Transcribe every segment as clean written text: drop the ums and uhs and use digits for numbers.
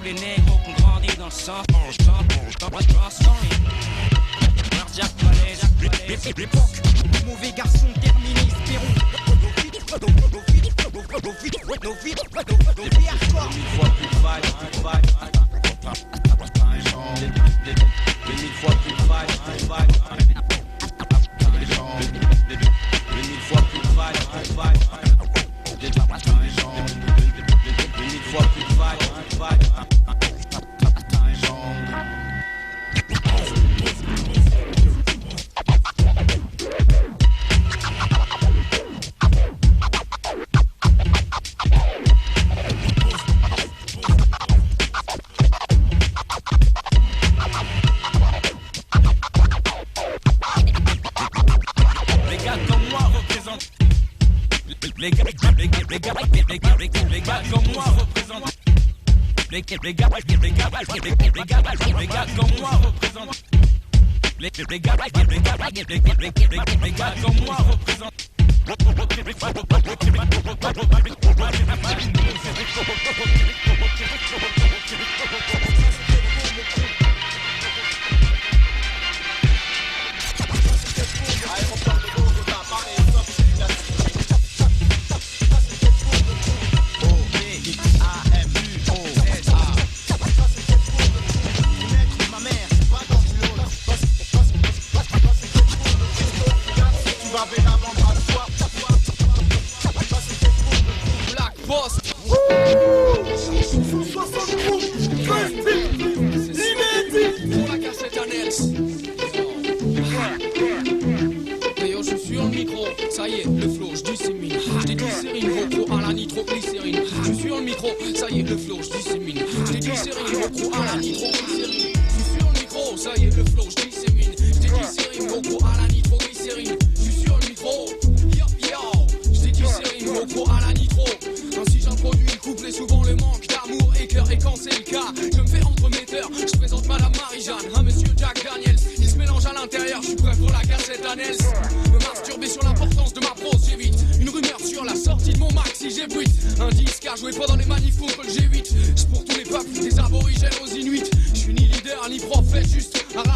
les négros qu'on grandit dans le sang. Jack Palais, l'époque, mauvais garçon terminé, espérons. Nos vies hardcore. Mille fois plus de vagues, les mille fois plus de vagues, les mille fois plus de vagues, les mille fois plus de vagues. Les gars comme moi représentent. Les gars comme moi représentent. Les gars comme moi représentent.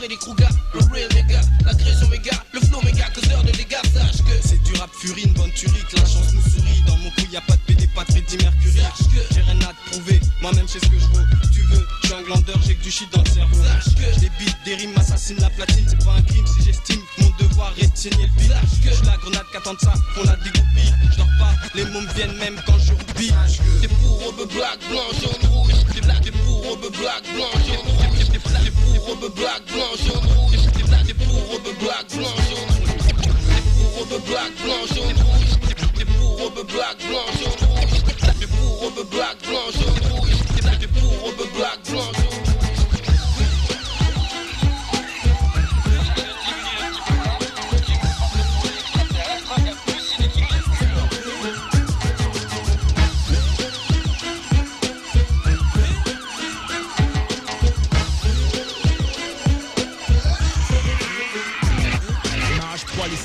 Freddy Krueger, le real nigga, l'agression méga, le flow l'oméga causeur de dégâts. Sache que c'est du rap furie, une bonne tuerie, que la chance nous sourit. Dans mon cou y'a pas de PD, pas de Freddie Mercury. Sache que j'ai rien à te prouver, moi-même je sais ce que je vaux. Tu veux, je suis un glandeur, j'ai que du shit dans le cerveau. Sache que je débite des rimes, assassine la platine. C'est pas un crime si j'estime mon devoir est de saigner le beat. Sache que je suis la grenade qui attend de ça, qu'on la dégoupille. Je dors pas, les mots me viennent même quand je roupille. T'es pour robe black, blanc, jaune, rouge. T'es pour robe black, blanc, jaune, rouge. T'es pour robe black, blanc, jaune, rouge. T'es pour robe black, blanc, jaune, rouge. T'es pour robe black, blanc, jaune, rouge. T'es pour robe black, blanc, jaune, rouge. T'es pour robe black, blanc, jaune, rouge. T'es pour robe black, blanc, jaune, rouge.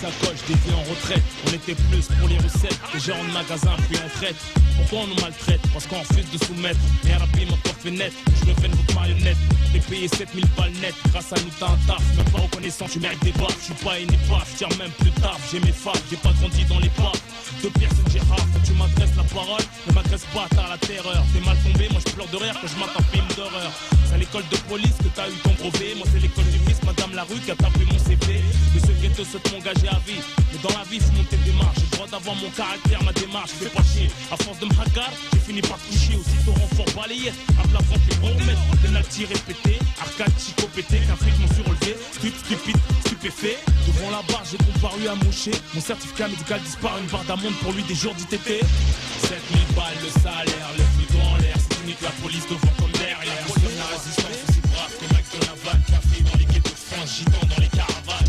Sacoche, dévié en retraite, on était plus pour les recettes, les gérants de magasins puis on traite. Pourquoi on nous maltraite? Parce qu'on refuse de soumettre. Mais RAP m'a pas fait net, je deviens votre marionnette. T'es payé 7000 balles net, grâce à nous t'as un taf. Même pas reconnaissant, tu mérites des baffes. Je suis pas une épave, je tire même plus tard. J'ai mes faves, j'ai pas grandi dans les paves. Deux personnes j'ai rare, quand tu m'adresses la parole, ne m'agresse pas, t'as la terreur. T'es mal tombé, moi je pleure de rire quand je mate un film d'horreur. C'est à l'école de police que t'as eu ton brevet. Moi c'est l'école du fils, madame la rue qui a tapé mon CV. Monsieur Ghetto souhaite m'engager à vie. Mais dans la vie faut monter des marches. J'ai le droit d'avoir mon caractère, ma démarche. Fais pas chier, à force de me hagar, j'ai fini par coucher. Aussitôt renfort balayette, à plat vente les bons remèdes. Penalty répété, arcade chico pété. Qu'un fric m'en suis relevé, stupide, stupéfait. Devant la barre j'ai comparu à moucher. Mon certificat médical disparaît, une barre d'amende pour lui des jours d'ITT. 7000 balles le salaire, le frigo en l'air. C'est unique la police devant comme derrière. Moi la résistance aussi brave que Mac de la vague. Café dans les ghettos de France, gitan dans les caravanes.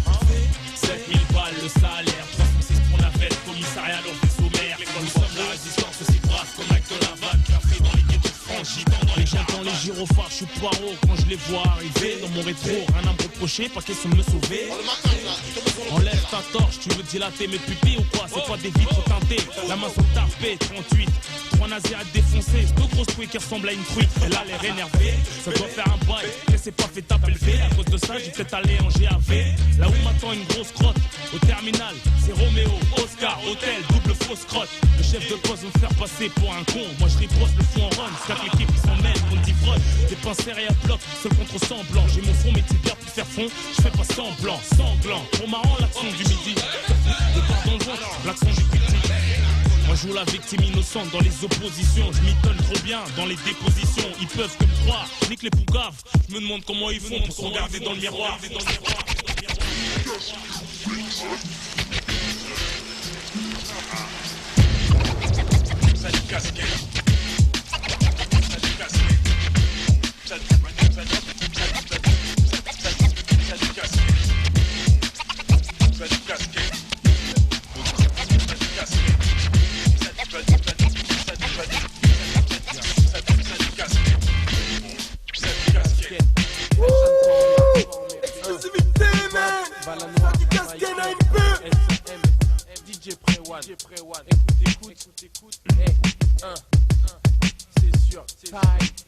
7000 balles le salaire, 306 pour la fête, commissariat l'ordre des sommaires. Nous sommes la résistance aussi brave que Mac de la vague. Café dans les ghettos de France, gitan dans les caravanes. J'entends les gyrophares, je suis poireau quand je les vois arriver. Dans mon rétro, rien à me reprocher, pas question de me sauver. Enlève ta torche, tu veux dilater mes pupilles ou quoi? C'est pas des vitres teintées, la main sur le tarpé, 38. Trois nazis à défoncer, deux grosses couilles qui ressemblent à une truite. Elle a l'air énervée, ça doit faire un bail, mais c'est pas fait taper le V. À cause de ça, j'ai peut-être allé en GAV. Là où m'attend une grosse crotte, au terminal, c'est Roméo, Oscar, hôtel, double fausse crotte. Le chef de poste veut me faire passer pour un con. Moi je riposte le fond en run, c'est l'équipe qui s'en mêle, on dit frotte. Des pincères et à bloc, seul contre semblant. J'ai mon front, mes tibias pour faire fond, je fais pas semblant, sanglant. Trop marrant l'action du midi, de part dans le ventre, l'accent du petit. Moi je joue la victime innocente dans les oppositions. Je m'y tonne trop bien dans les dépositions. Ils peuvent que me croire, nique les poucaves. Je me demande comment ils font pour se regarder dans le miroir. Exclusivité, man. Ça dit casquette un peu. DJ Prewan. Écoute. C'est sûr.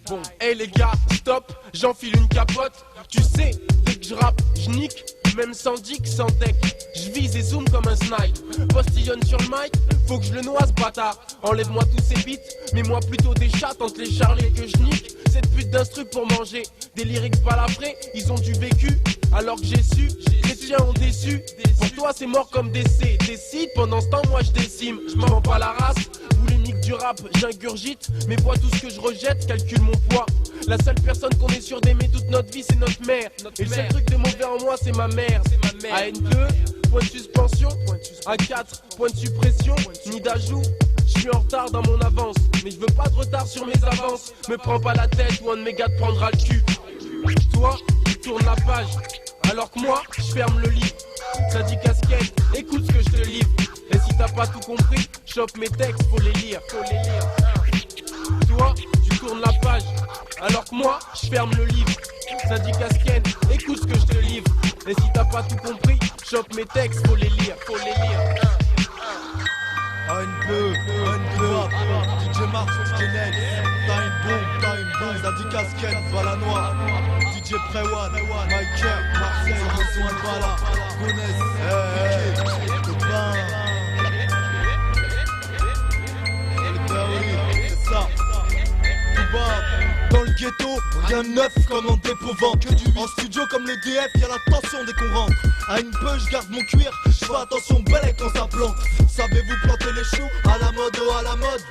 Bon, hey les gars, stop. J'enfile une capote. Tu sais, dès que je rappe, je nique. Même sans dick, sans deck. Je vise et zoom comme un snipe. Postillonne sur le mic, faut que je le noie ce bâtard. Enlève-moi tous ces beats, mets-moi plutôt des chats entre les charlets que je nique. Cette pute d'instru pour manger. Des lyrics balafrés, ils ont du vécu. Alors que j'ai su, les tiens ont déçu. Pour toi c'est mort comme décès. Décide, pendant ce temps moi je décime. Je m'en pas la race, boulimique du rap, j'ingurgite. Mais vois tout ce que je rejette, calcule mon poids. La seule personne qu'on est sûr d'aimer toute notre vie c'est notre mère. Et le seul truc de mauvais en moi c'est ma mère. À N2, point de suspension. À 4, point de suppression. Ni d'ajout, je suis en retard dans mon avance. Mais je veux pas de retard sur mes avances. Me prends pas la tête ou un de mes gars te prendra le cul. Toi, tu tournes la page. Alors que moi, je ferme le livre. Ça dit casquette, écoute ce que je te livre. Et si t'as pas tout compris, chope mes textes, faut les lire. Toi, tu tournes la page. Alors que moi, je ferme le livre. Ça dit casquette, écoute ce que je te livre. Et si t'as pas tout compris, chope mes textes, faut les lire. Un peu, DJ Mars, DJ Nel, t'as une bombe, ça dit casquette, Valanois, DJ Prewan, Michael, Marseille, besoin de Vala. Gonesse, copain. C'est ça. Dans le ghetto, rien de neuf comme en dépouvant. Que du en studio comme le DF, y'a la tension dès qu'on rentre. À une peu, je garde mon cuir, je fais attention belle quand ça plante. Savez-vous planter les choux à la mode, oh à la mode?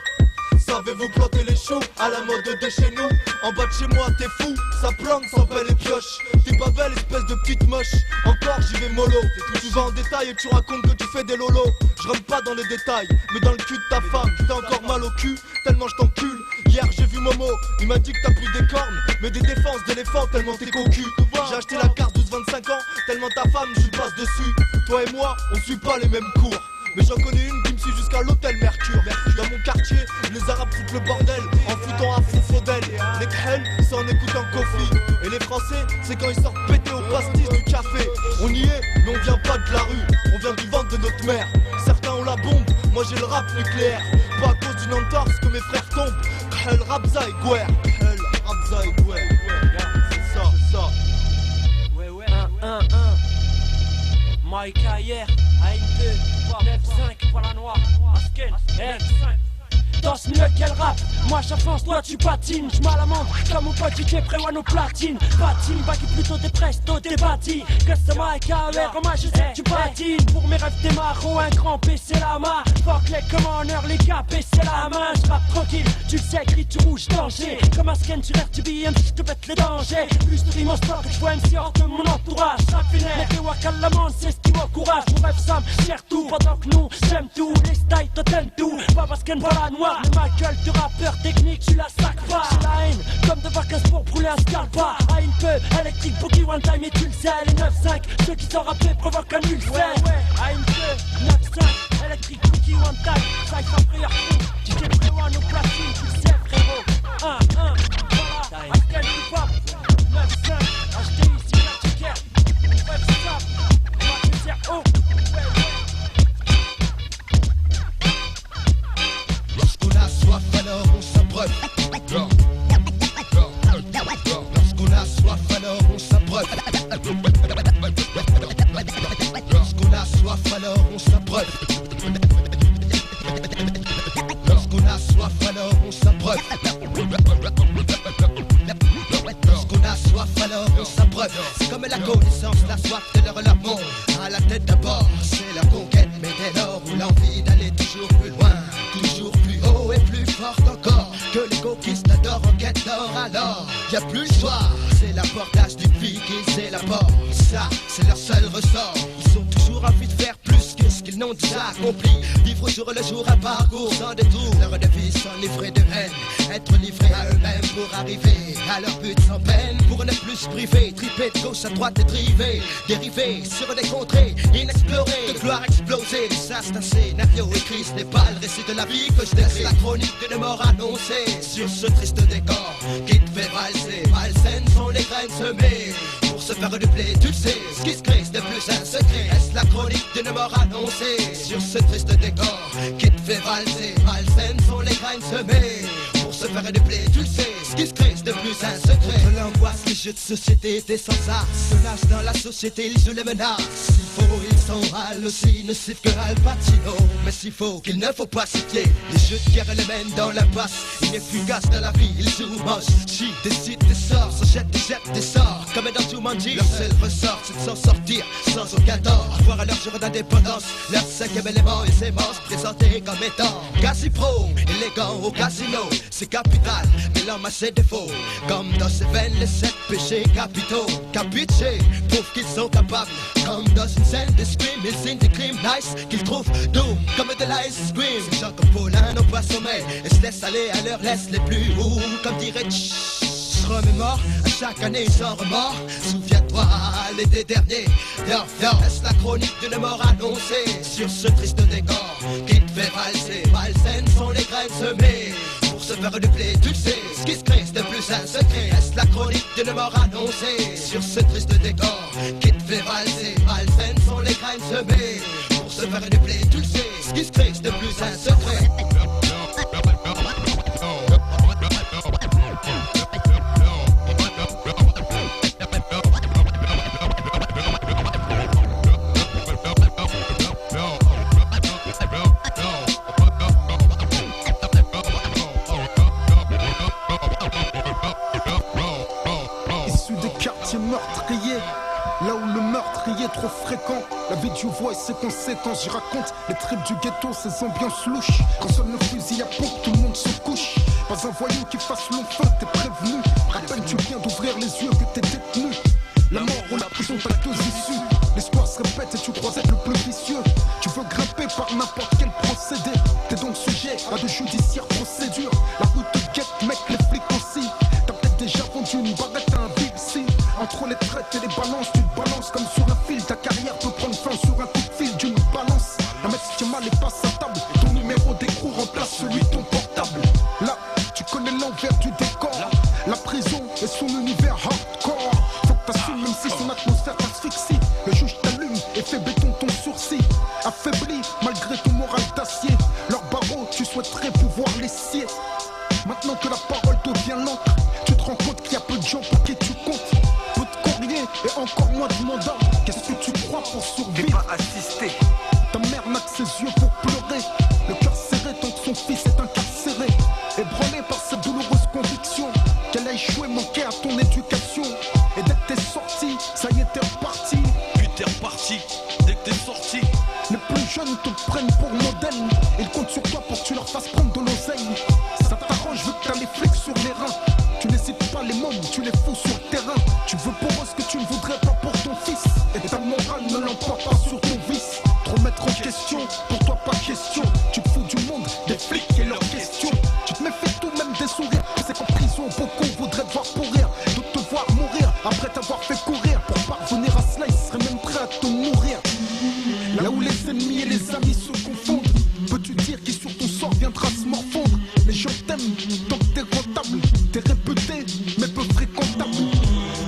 Savez-vous planter les choux à la mode de chez nous? En bas de chez moi t'es fou, ça plante sans pelle et pioche. T'es pas belle espèce de petite moche. Encore j'y vais mollo. Tu vas en détail et tu racontes que tu fais des lolos. Je rentre pas dans les détails, mais dans le cul de ta femme. T'as encore mal au cul, tellement je t'encule. Hier j'ai vu Momo, il m'a dit que t'as plus des cornes, mais des défenses d'éléphant tellement t'es cocu. J'ai acheté la carte 12-25 ans, tellement ta femme je lui passe dessus. Toi et moi, on suit pas les mêmes cours. Mais j'en connais une qui me suit jusqu'à l'hôtel Mercure. Dans mon quartier, les arabes foutent le bordel en foutant à fond faudel. Les crêles, c'est en écoutant Kofi. Et les français, c'est quand ils sortent péter au pastis du café. On y est, mais on vient pas de la rue. On vient du ventre de notre mère. Certains ont la bombe, moi j'ai le rap nucléaire. Pas à cause d'une entorse que mes frères tombent. Crêle, Rabza et Guerre. Crêle, Rabza et Guerre. C'est ça, c'est ça. Ouais, ouais. 1-1-1. Mike hier, A1-2, 9-5 pour la noire, Asken, M5. Danse mieux qu'elle rappe, moi j'avance, toi tu patines. J'm'à la montre, comme mon pote DJ prévoit nos platines. Patine, baguette plutôt des presto, des bâtis. Que c'est Mike AER, moi je sais que tu patines. Pour mes rêves des marrons, un grand PC la main. Fuck les commandeurs, les gars, PC la main. J'rappe tranquille, tu le sais, gris, tu rouge, danger. Comme Asken, tu RTBM, je te pète les dangers. Plus de rimes en stock, j'vois MC hors de mon entourage. Raffinaire, les Wakal la monde, c'est ce qui m'encourage. Mon rêve Sam, cher tout, pendant que nous, j'aime tout. Les styles, toi t'aimes tout, pas Asken, pas la noire. Mais ma gueule de rappeur technique, tu la sacs pas. J'ai la haine, comme de vacances pour brûler un scalpa. À une peu, électrique, boogie, one time et tu le sais. Les 9-5, ceux qui sont rappés provoquent un ulcère. Ouais, à une peu, 9-5, électrique, boogie, one time. Ça y fait prière fou, tu t'es prévoit nos platines, tu le sais frérot. 1-1, voilà, à quel hip-hop 9-5, HDI, c'est la ticket. Bref, ça, on va te dire oh. Lorsqu'on a soif, alors on s'abreuve. Lorsqu'on a soif, alors on s'abreuve. Lorsqu'on a soif, alors on s'abreuve. Lorsqu'on a soif, alors on s'abreuve. Lorsqu'on a soif, alors on s'abreuve. C'est comme la connaissance, la soif de leur amour. À la tête d'abord, c'est la conquête, mais dès lors où l'envie d'aller toujours plus loin, toujours plus haut et plus fort encore, que les conquistadors en quête d'or. Alors, y a plus le choix, c'est l'apportage du puits qu'ils élaborent. Ça, c'est leur seul ressort. Ils ont toujours envie de faire plus que ce qu'ils n'ont déjà accompli. Vivre au jour le jour un parcours sans détour. Leur devise s'enivrer de haine, être livrés à eux-mêmes pour arriver à leur but sans peine. Pour ne plus se priver, triper de gauche à droite et driver, dériver sur des contrées inexplorées, de gloire exploser. Ça c'est un scénario écrit, ce n'est pas le récit de la vie que je décris. La chronique d'une mort annoncée sur ce triste décor qui te fait valser. Malsaines sont les graines semées pour se faire du blé, tu le sais. Ce qui se crée, c'est de plus un secret. Est-ce la chronique d'une mort annoncée sur ce triste décor qui te fait valser? Malsaines sont les graines semées pour se faire du blé, tu le sais. Ce qui se crée, c'est de plus un secret. Contre l'angoisse, les jeux de société des sans-arts se nagent dans la société, ils jouent les menaces. S'il faut, ils sont aussi nocifs que Al Pacino. Mais s'il faut, qu'il ne faut pas citer. Les jeux de guerre les mènent dans l'impasse. Inefficace dans la vie, ils jouent moche. Chi décide des sorts, se jette des sorts. Comme dans Jumanji, leur seul ressort, c'est de s'en sortir sans aucun tort. Avoir à leur jour d'indépendance, leur cinquième élément et sémence présentés comme étant quasi pro, élégant au casino. C'est capital, mais l'homme a ses défauts. Comme dans ses veines, les 7 péchés capitaux. Capiché, prouve qu'ils sont capables. Comme dans une scène de scream, ils signent des crimes nice qu'ils trouvent doux, comme de l'ice cream. Ces gens comme Paulin n'ont pas sommeil et se laissent aller à leur laisse les plus hauts. Comme dirait je remémore, à chaque année sans remords. Souviens-toi l'été dernier, est-ce la chronique d'une mort annoncée sur ce triste décor qui te fait valser? Malsaines sont les graines semées pour se faire du blé, tu le sais. Ce qui se crée, c'est de plus un secret. Est-ce la chronique d'une mort annoncée sur ce triste décor qui te fait valser? Malsaines sont les graines semées pour se faire du blé, tu le sais. Ce qui se crée, c'est de plus un secret. trop fréquent. La vie du voix et ses conséquences. J'y raconte les tripes du ghetto, ces ambiances louches. Quand sonne le fusil à pompe, tout le monde se couche. Pas un voyou qui fasse long feu, t'es prévenu. Rappelle-tu bien d'ouvrir les yeux que t'es détenu. La mort ou la prison, t'as deux issues. L'espoir se répète et tu crois être le plus vicieux. Tu veux grimper par n'importe quel procédé. T'es donc sujet à de judiciaires procédures. La route te guette, mec, les flics aussi. T'as peut-être déjà vendu une baguette à un big si. Entre les traites et les balances, tu te balances comme sur un fil. Ta carrière peut prendre fin sur un coup de fil d'une balance. Un mec qui mal et passe à table. Ton numéro d'écrou remplace celui de ton portable. Là, tu connais l'envers du décor. La prison et son univers hardcore. Faut que t'assumes même si son atmosphère t'asphyxie. Le juge t'allume et fait béton ton sourcil. Affaibli malgré ton moral d'acier. Leurs barreaux, tu souhaiterais pouvoir les scier. Maintenant que la parole devient lente, tu te rends compte qu'il y a peu de gens pour qui tu comptes. Peu de courrier et encore moins de mandat. Qu'est-ce que tu crois pour survivre? Pas assisté. Ta mère n'a que ses yeux pour pleurer. Le cœur serré tant que son fils est incarcéré. Ébranlé par cette douloureuse conviction qu'elle a échoué, manqué à ton éducation. Et dès que t'es sorti, ça y est t'es reparti. Puis t'es reparti, dès que t'es sorti. Les plus jeunes te prennent pour modèle. Ils comptent sur toi pour que tu leur fasses prendre de l'oseille. Ça t'arrange vu que t'as les flics sur les reins. Tu n'hésites pas les mômes, tu les fous sur le terrain. Tu veux pour eux ce que tu ne voudrais pas pour ton fils. Et ta morale ne l'emporte pas sur ton vice. Trop mettre en question, pour toi pas question. Tu te fous du monde, des flics et leurs questions. Tu te méfies tout même des sourires. C'est qu'en prison beaucoup voudraient te voir pourrir. D'autres te voir mourir après t'avoir fait courir. Pour parvenir à cela, ils seraient même prêts à te nourrir. Là où les ennemis et les amis se confondent, peux-tu dire qui sur ton sort viendra se morfondre? Les gens t'aiment tant que t'es rentable. T'es réputé mais peu fréquentable.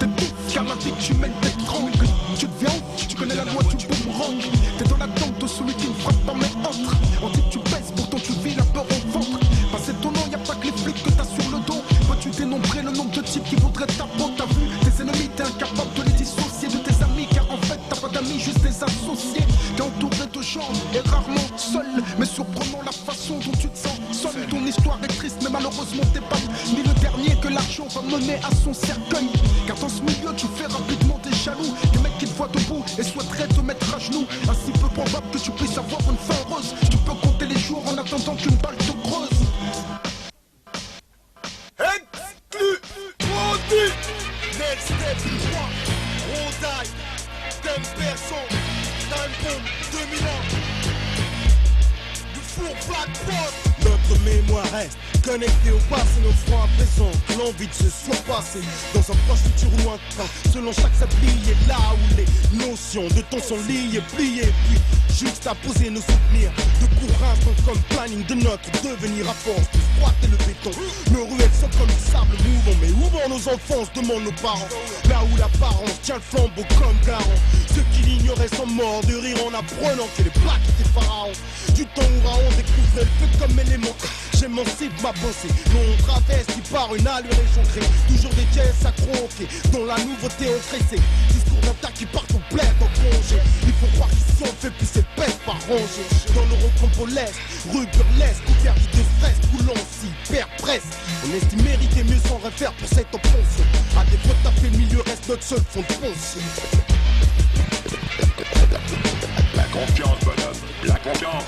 T'étouffes car la vie que tu mènes t'étrangle. Tu deviens ouf, tu connais la loi du boomerang. T'es dans la tente de celui qui ne frappe pas mais entre. On dit que tu pèses, pourtant tu vis la peur au ventre. Pas étonnant, y'a pas que les flics que t'as sur le dos. Peux-tu dénombrer le nombre de types qui voudraient ta peau? T'as vu tes ennemis, t'es incapable de les dissocier de tes amis. Car en fait t'as pas d'amis, juste des associés. T'es entouré de gens et rarement seul. Mais surprenant la façon dont tu te sens seul. Ton histoire est triste mais malheureusement t'es pas ni le dernier que l'argent va mener à son cercueil. Car dans ce milieu tu fais rapidement des jaloux. Des mecs qui te voient debout et souhaiteraient te mettre à genoux. Ainsi peu probable que tu puisses avoir une fin heureuse. Tu peux compter les jours en attendant qu'une balle te creuse. Exclu, Brody, Next Step 3, Rodaille, Thème Person, Time Bomb, 2000 ans, du four Black Boss. Notre mémoire reste connectée au passé, nos froids à présent, l'envie de se surpasser dans un proche futur lointain, selon chaque sablier, là où les notions de temps sont liées, pliées, puis juste à poser nos souvenirs de courants comme planning de notre devenir à force de frotter le béton. Nos ruelles sont comme du sable mouvant, mais où vont nos enfants, se demandent nos parents. Là où l'apparence tient le flambeau comme garant, ceux qui l'ignoraient sont morts de rire en apprenant que les plaques étaient pharaons. Du temps où Raon découvrait le feu comme élément, j'émancipe ma pensée, non travesti par une allure échancrée. Toujours des caisses à croquer, dont la nouveauté oppressée. Discours d'attaque qui partent au bled en congé. Il faut croire qu'ici on fait plus cette peste par rangée. Dans le recompo l'Est, rue burlesque, interdit de stress, où l'on s'y perd presque. On estime mériter mieux sans refaire pour cette opposition. À défaut de taper le milieu reste notre seul fond de pensée. La confiance, bonhomme, la confiance.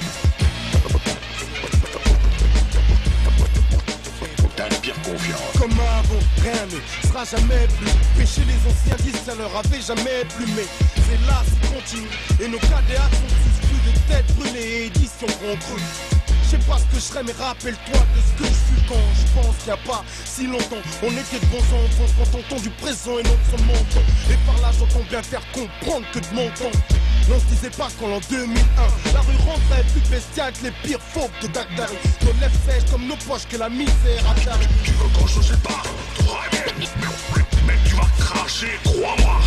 Faut que t'inspires confiance. Comme avant, rien ne sera jamais plus. Pécher les anciens disent ça leur avait jamais plumé. C'est là, c'est continu. Et nos KDA sont tous plus de têtes brûlées et éditions contre eux. Je sais pas ce que je serais, mais rappelle-toi de ce que je fus quand je pense qu'il n'y a pas si longtemps. On était de bons enfants quand on entend du présent et non de son menton. Et par là j'entends bien faire comprendre que de mon temps. On se disait pas qu'en l'an 2001 la rue rentrait plus bestiale que les pires fautes de Dagdari. Nos lèvres sèches comme nos poches que la misère a taré. Tu veux qu'on se sépare? Mais tu vas cracher, crois-moi.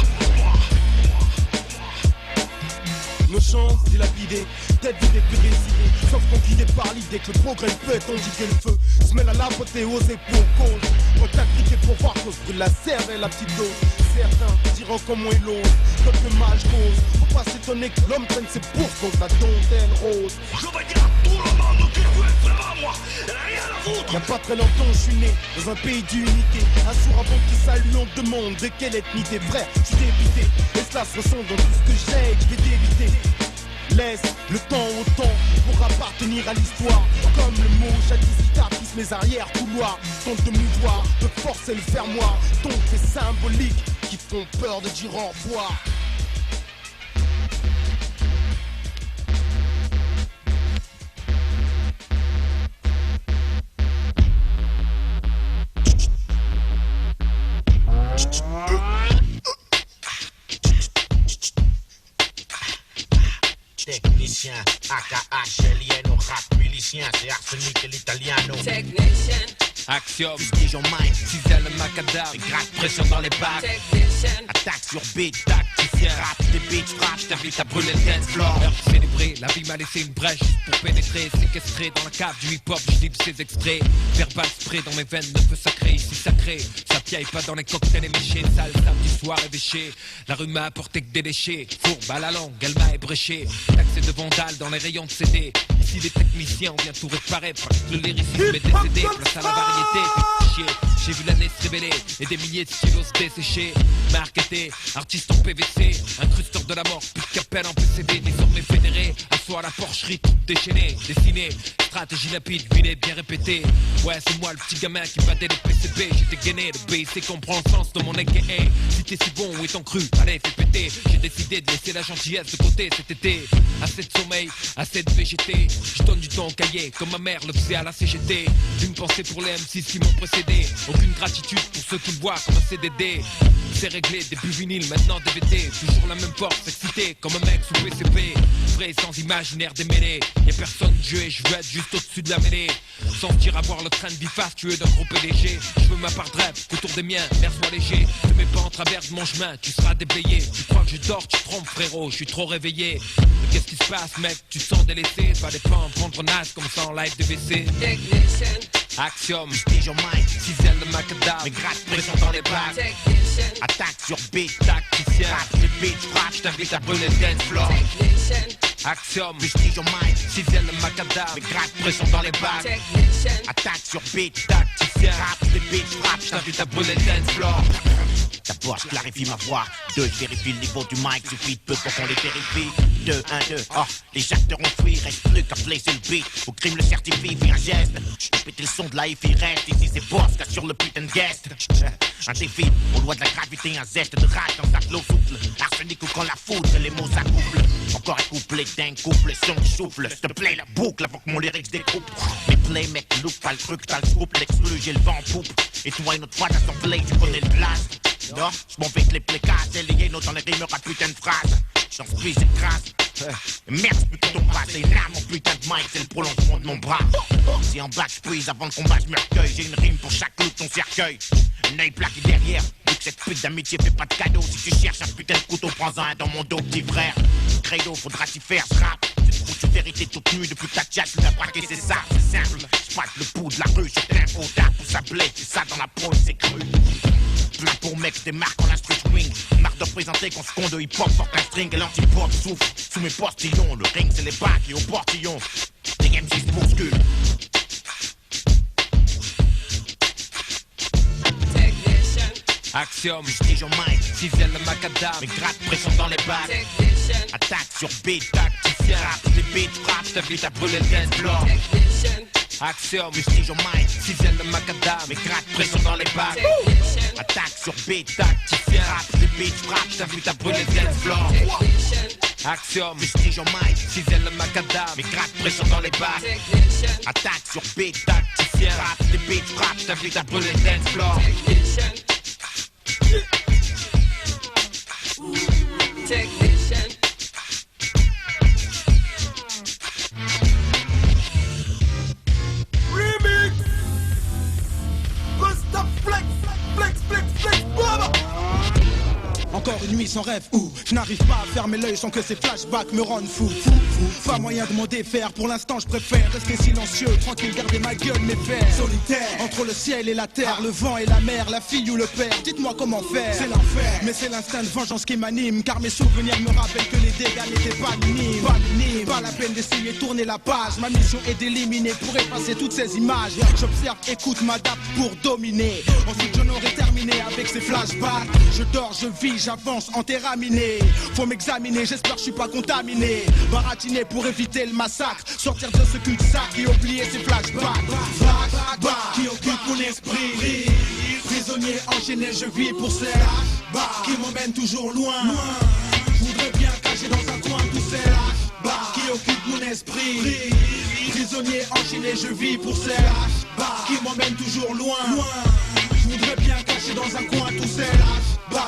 Nos chances dilapidées, tête vidée que décidée. Sauf qu'on guidé par l'idée que le progrès peut endiguer le feu. Se mêle à la beauté aux épaules cause. On t'a cliqué pour voir qu'on se brûle la cervelle, la petite dose. Certains diront comment il ose, d'autres le mal cause. Faut pas s'étonner que l'homme prenne ses bourses dans sa dentelle rose. Je vais dire à tout le monde qu'il faut être frère à moi. Rien à foutre Y'a pas très longtemps je suis né dans un pays d'unité. Un jour avant qu'il salue on demande de quelle ethnie t'es frère. Je suis débité, et cela se ressent dans tout ce que j'ai et que je vais t'éviter. Laisse le temps au temps pour appartenir à l'histoire. Comme le mot jadis tapisse mes arrières couloirs. Tente de mouvoir, de forcer le fermoir. Donc c'est symbolique qui font peur de dire au revoir. Technicien, AKH, alieno, rap milicien, c'est arsenic et l'italiano. Technicien, Axiom, Prestige en mic, Cizel le macadam, gratte pression dans les bacs. technicien, Attaque sur beat, tacticien, rap des beats, frappe, t'invite à brûler le dance floor. Heure de célébrer, la vie m'a laissé une brèche juste pour pénétrer, séquestré dans la cave du hip-hop, je livre ses extraits. Verbal spray dans mes veines, ne peut sacré, ici sacré. Ça piaille pas dans les cocktails éméchés, sale samedi soir évêché. La rue m'a apporté que des déchets, fourbe à la langue, elle m'a ébréché. L'accès de vandale dans les rayons de CD. Ici les techniciens, on vient tout réparer, parce que le lyricisme est décédé, place à la variété. J'ai vu la NES se révéler et des milliers de stylos desséchés. Marketé, artiste en PVC, incrusteur de la mort, plus de capelle en PCB, désormais vénéré. Assois à la porcherie, tout déchaîné, dessiné, stratégie lapide, huilée, bien répétée. Ouais, c'est moi le petit gamin qui battait les PCB. J'étais gainé, le BC comprend le sens de mon aka. Si t'es si bon, où est ton cru? Allez, fais péter. J'ai décidé de laisser la gentillesse de côté cet été. Assez de sommeil, assez de VGT. Je donne du temps au cahier, comme ma mère le faisait à la CGT. Une pensée pour les M6 qui m'ont précédé. Aucune gratitude pour ceux qui me voient comme un CDD. C'est réglé, début vinyle, maintenant DVD. Toujours la même force, excité comme un mec sous PCP. Vrai sans imaginaire démêlé. Y'a personne de jeu et je veux être juste au-dessus de la mêlée. Sentir avoir le train de vie fastueux d'un gros PDG. Je veux ma part de rêve, qu'autour des miens, l'air soit léger. Ne mets pas en travers de mon chemin, tu seras déblayé. Tu crois que je dors, tu te trompes frérot, je suis trop réveillé. Mais qu'est-ce qui se passe mec, tu te sens délaissé. Fallait pas en prendre naze comme ça en live DVC. technicien, Axiom, Prestige en mic, Cizel le macadam, mais gratte pression dans les bacs. technicien, Attaque sur beat, tacticien, rap les beats, frappe, je t'invite à brûler le dance floor. technicien, Axiom, Prestige en mic, Cizel le macadam, mais gratte pression dans les bacs. technicien, Attaque sur beat, tacticien, rap les beats, frappe, je t'invite à brûler le dance floor. D'abord, je clarifie ma voix. 2, je vérifie le niveau du mic. Suffit de peu pour qu'on les vérifie. 2, 1, 2, oh, les acteurs ont fui. Reste plus qu'à placer le beat. Au crime le certifie, fait un geste. Je péter le son de la hi-fi reste. Ici, c'est boss, qu'assure le putain de guest. Un défi, aux lois de la gravité, un zeste de rage dans sa flow souffle. Arsenic ou quand la foudre, les mots s'accouplent. Encore un couplet d'un couple, son qui souffle. S'il te plaît, la boucle avant que mon lyrics découpe. Les play, mec, look, pas le truc, t'as le scoop. L'exclu, j'ai le vent en poupe. Et toi, une autre fois, t'as ton play, tu connais le blast. Non, je m'en vais que les plécasses, et les yénos dans les rimeurs à putain de phrases. J'en suis j'écrase. Merde, putain ton bras, c'est là mon putain de mic, c'est le prolongement de mon bras. Si en bas je puise avant le combat, je me recueille. J'ai une rime pour chaque clou de ton cercueil. Un œil plaqué derrière. Vu que cette pute d'amitié fait pas de cadeau. Si tu cherches un putain de couteau, prends-en un dans mon dos, petit frère. Credo, faudra t'y faire, je rappe. Cette foutue vérité toute nue depuis que ta tchat, tu l'as braqué, c'est ça, c'est simple. Je passe le pouls de la rue, sur l'info, tape, où ça blesse, c'est ça dans la peau, c'est cru. Plein pour mec, des marques en la street wing. Marque de représenter qu'on se compte de hip-hop, porte un string et l'anti-pop souffle. Sous mes postillons, le ring c'est les bacs et au portillon. Les M6 bousculent. technicien, Axiom, Prestige en mic, Cizel le macadam, mais gratte pression dans les bacs. technicien, Attaque sur beat, tacticien, rap les beats, frappe, je t'invite à brûler le dance floor. technicien, Axiom, Prestige en mic, Cizel le macadam, mais gratte pression dans les bacs. technicien, Attaque sur beat, tacticien, rap les beats, frappe, je t'invite à brûler le dance floor. technicien, Axiom, Prestige en mic, Cizel le macadam, mais gratte pression dans les bacs. technicien, Attaque sur beat, tacticien, rap les beats, frappe, je t'invite à brûler le dance floor. technicien, technicien, Remix. Stop flex, flex, flex, flex, baba. Encore une nuit sans rêve où je n'arrive pas à fermer l'œil sans que ces flashbacks me rendent fou. Pas moyen de m'en défaire, pour l'instant je préfère rester silencieux, tranquille, garder ma gueule, mes fers. Solitaire, entre le ciel et la terre, le vent et la mer, la fille ou le père, dites-moi comment faire. C'est l'enfer, mais c'est l'instinct de vengeance qui m'anime, car mes souvenirs me rappellent que les dégâts n'étaient pas minimes. Pas la peine d'essayer de tourner la page, ma mission est d'éliminer pour effacer toutes ces images. J'observe, écoute, m'adapte pour dominer. Ensuite j'en aurai terminé avec ces flashbacks. Je dors, je vis, j'avance, entéraminé. Faut m'examiner, j'espère que je suis pas contaminé. Baratiner pour éviter le massacre, sortir de ce cul-de-sac et oublier ces flashbacks. Qui occupent mon esprit, prisonnier enchaîné, je vis pour ces qui m'emmènent toujours loin. Je voudrais bien cacher dans un coin tous ces qui occupent mon esprit, prisonnier enchaîné, je vis pour ces qui m'emmènent toujours loin. Je voudrais bien cacher dans un coin tous ces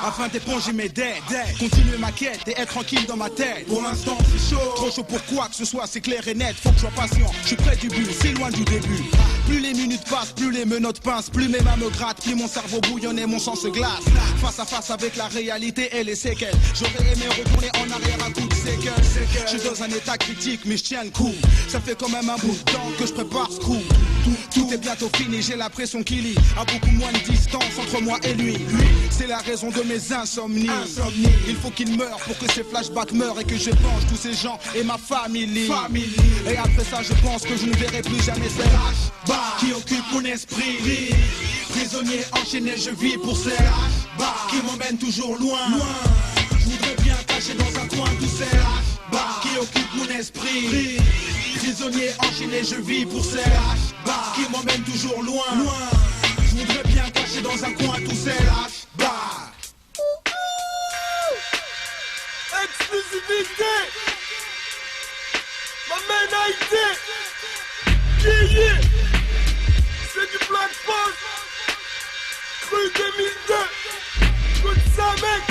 afin d'éponger mes dettes, continuer ma quête et être tranquille dans ma tête. Pour l'instant c'est chaud, trop chaud pour quoi que ce soit, c'est clair et net. Faut que je sois patient, je suis près du but, c'est loin du début. Plus les minutes passent, plus les menottes pincent, plus mes mains me grattent, plus mon cerveau bouillonne et mon sang se glace. Face à face avec la réalité et les séquelles, j'aurais aimé retourner en arrière à coup de séquelles. Je suis dans un état critique mais je tiens le coup. Ça fait quand même un bout de temps que je prépare ce coup. Tout est bientôt fini, j'ai la pression qui lie à beaucoup moins de distance entre moi et lui. C'est la raison de mes insomnies. Il faut qu'il meure pour que ces flashbacks meurent et que je venge tous ces gens et ma famille. Et après ça je pense que je ne verrai plus jamais ces flashbacks qui occupent mon esprit. Prisonnier enchaîné, je vis pour ces qui m'emmènent toujours loin. Je voudrais bien cacher dans un coin tous ces qui occupent mon esprit. Prisonnier enchaîné, je vis pour ces qui m'emmènent toujours loin. Je voudrais bien cacher dans un coin tous ces Exclusivité, ma main Haïti, yeah. C'est du Black Post, cru 2002, écoute ça mec.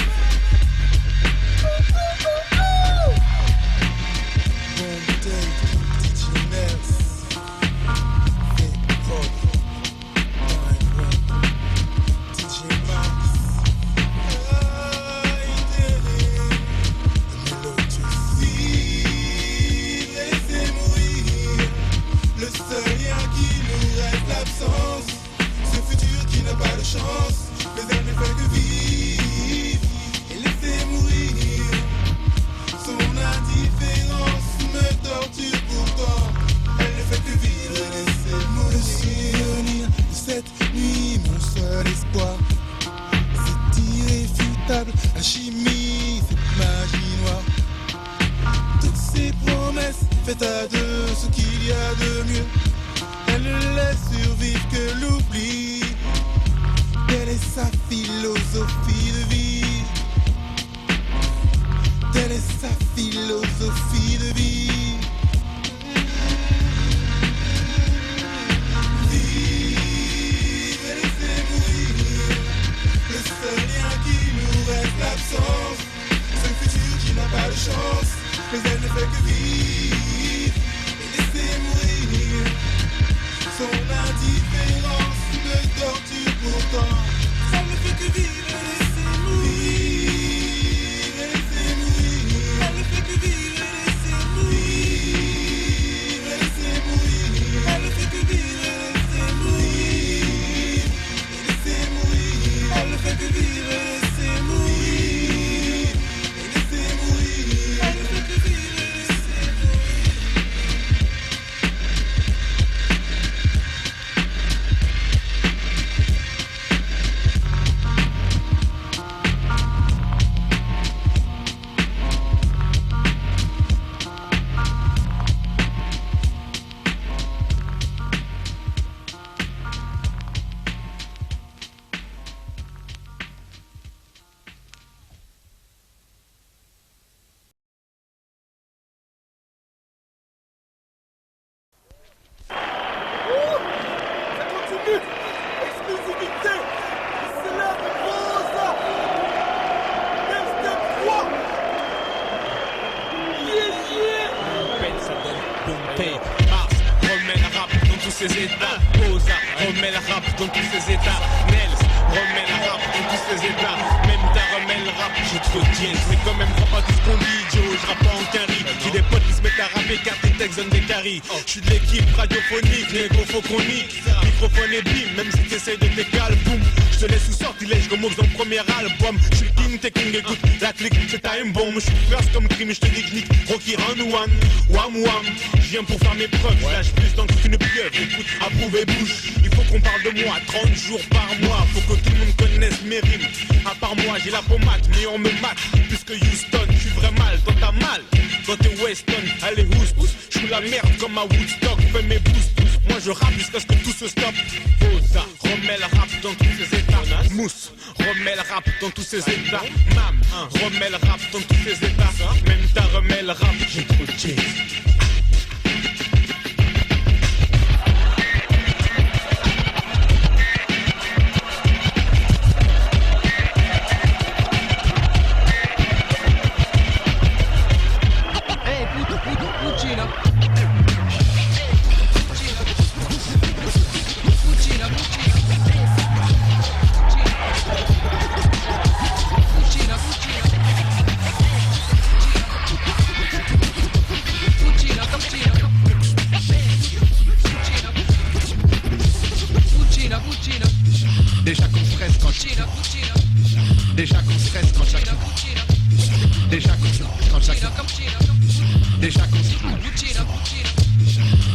Ce futur qui n'a pas de chance, mais elle ne fait que vivre et laisser mourir. Son indifférence me torture pourtant, elle ne fait que vivre et laisser mourir. Le souvenir de cette nuit, mon seul espoir, c'est irréfutable alchimie, cette magie noire. Toutes ces promesses faites à deux, ce qu'il y a de mieux, elle ne laisse survivre que l'oubli. Telle est sa philosophie de vie. Telle est sa philosophie de vie. Vivre et laisser mourir. Le seul lien qui nous reste, l'absence. Ce futur qui n'a pas de chance, mais elle ne fait que vivre et laisser mourir. Son indifférence me torture pourtant, ça ne fait que vivre et laisser mourir. Et laisser mourir. Elle ne fait que vivre et laisser mourir. Et laisser mourir. Elle ne fait que vivre et laisser mourir. Et laisser mourir. Elle ne fait que vivre et laisser mourir. Et laisser mourir. Elle ne fait que vivre et laisser mourir. Exclusivité, c'est l'heure de Rosa. Next Step 3. peine ça donne Pompey, Mars, remet la rap dans tous ses états. Posa, remet la rap dans tous ses états. Nels, remets la rap dans tous ses états. Même ta remets le rap, je te retiens. Mais quand même, crois pas tout ce qu'on dit, Joe, je rappe pas en carry. J'ai des potes qui se mettent à rapper car tes textes donnent des caries. Je suis de l'équipe radiophonique, négo faut qu'on nique. Microphone et bim, même si t'essayes de t'écaler, boum. Je te laisse sous sortilège comme dans le premier album. Je suis le king, t'es king, écoute, la clique, c'est time bomb. Je suis first comme crime, je te dis que je nique. Rocky round one, wham wham. Je viens pour faire mes preuves, je lâche plus dans qu'une pieuvre. Écoute, approuve et bouge. Il faut qu'on parle de moi, 30 jours par mois. Faut que tout le monde connaisse mes rimes. À part moi, j'ai la pommade, mais on me mate. Plus que Houston, je suis vrai mal, toi t'as mal. Toi t'es Weston, allez housse, je suis la merde comme à Woodstock. Fais mes boosts, moi je rappe jusqu'à ce que tout se stoppe. Osa, remets le rap dans tous ses états. Mousse, remets le rap dans tous ses états. Mam, remets le rap dans tous ses états. Même ta remets le rap, j'ai trop de chase. Déjà qu'on stresse quand Déjà qu'on stresse quand chaque Déjà qu'on chaque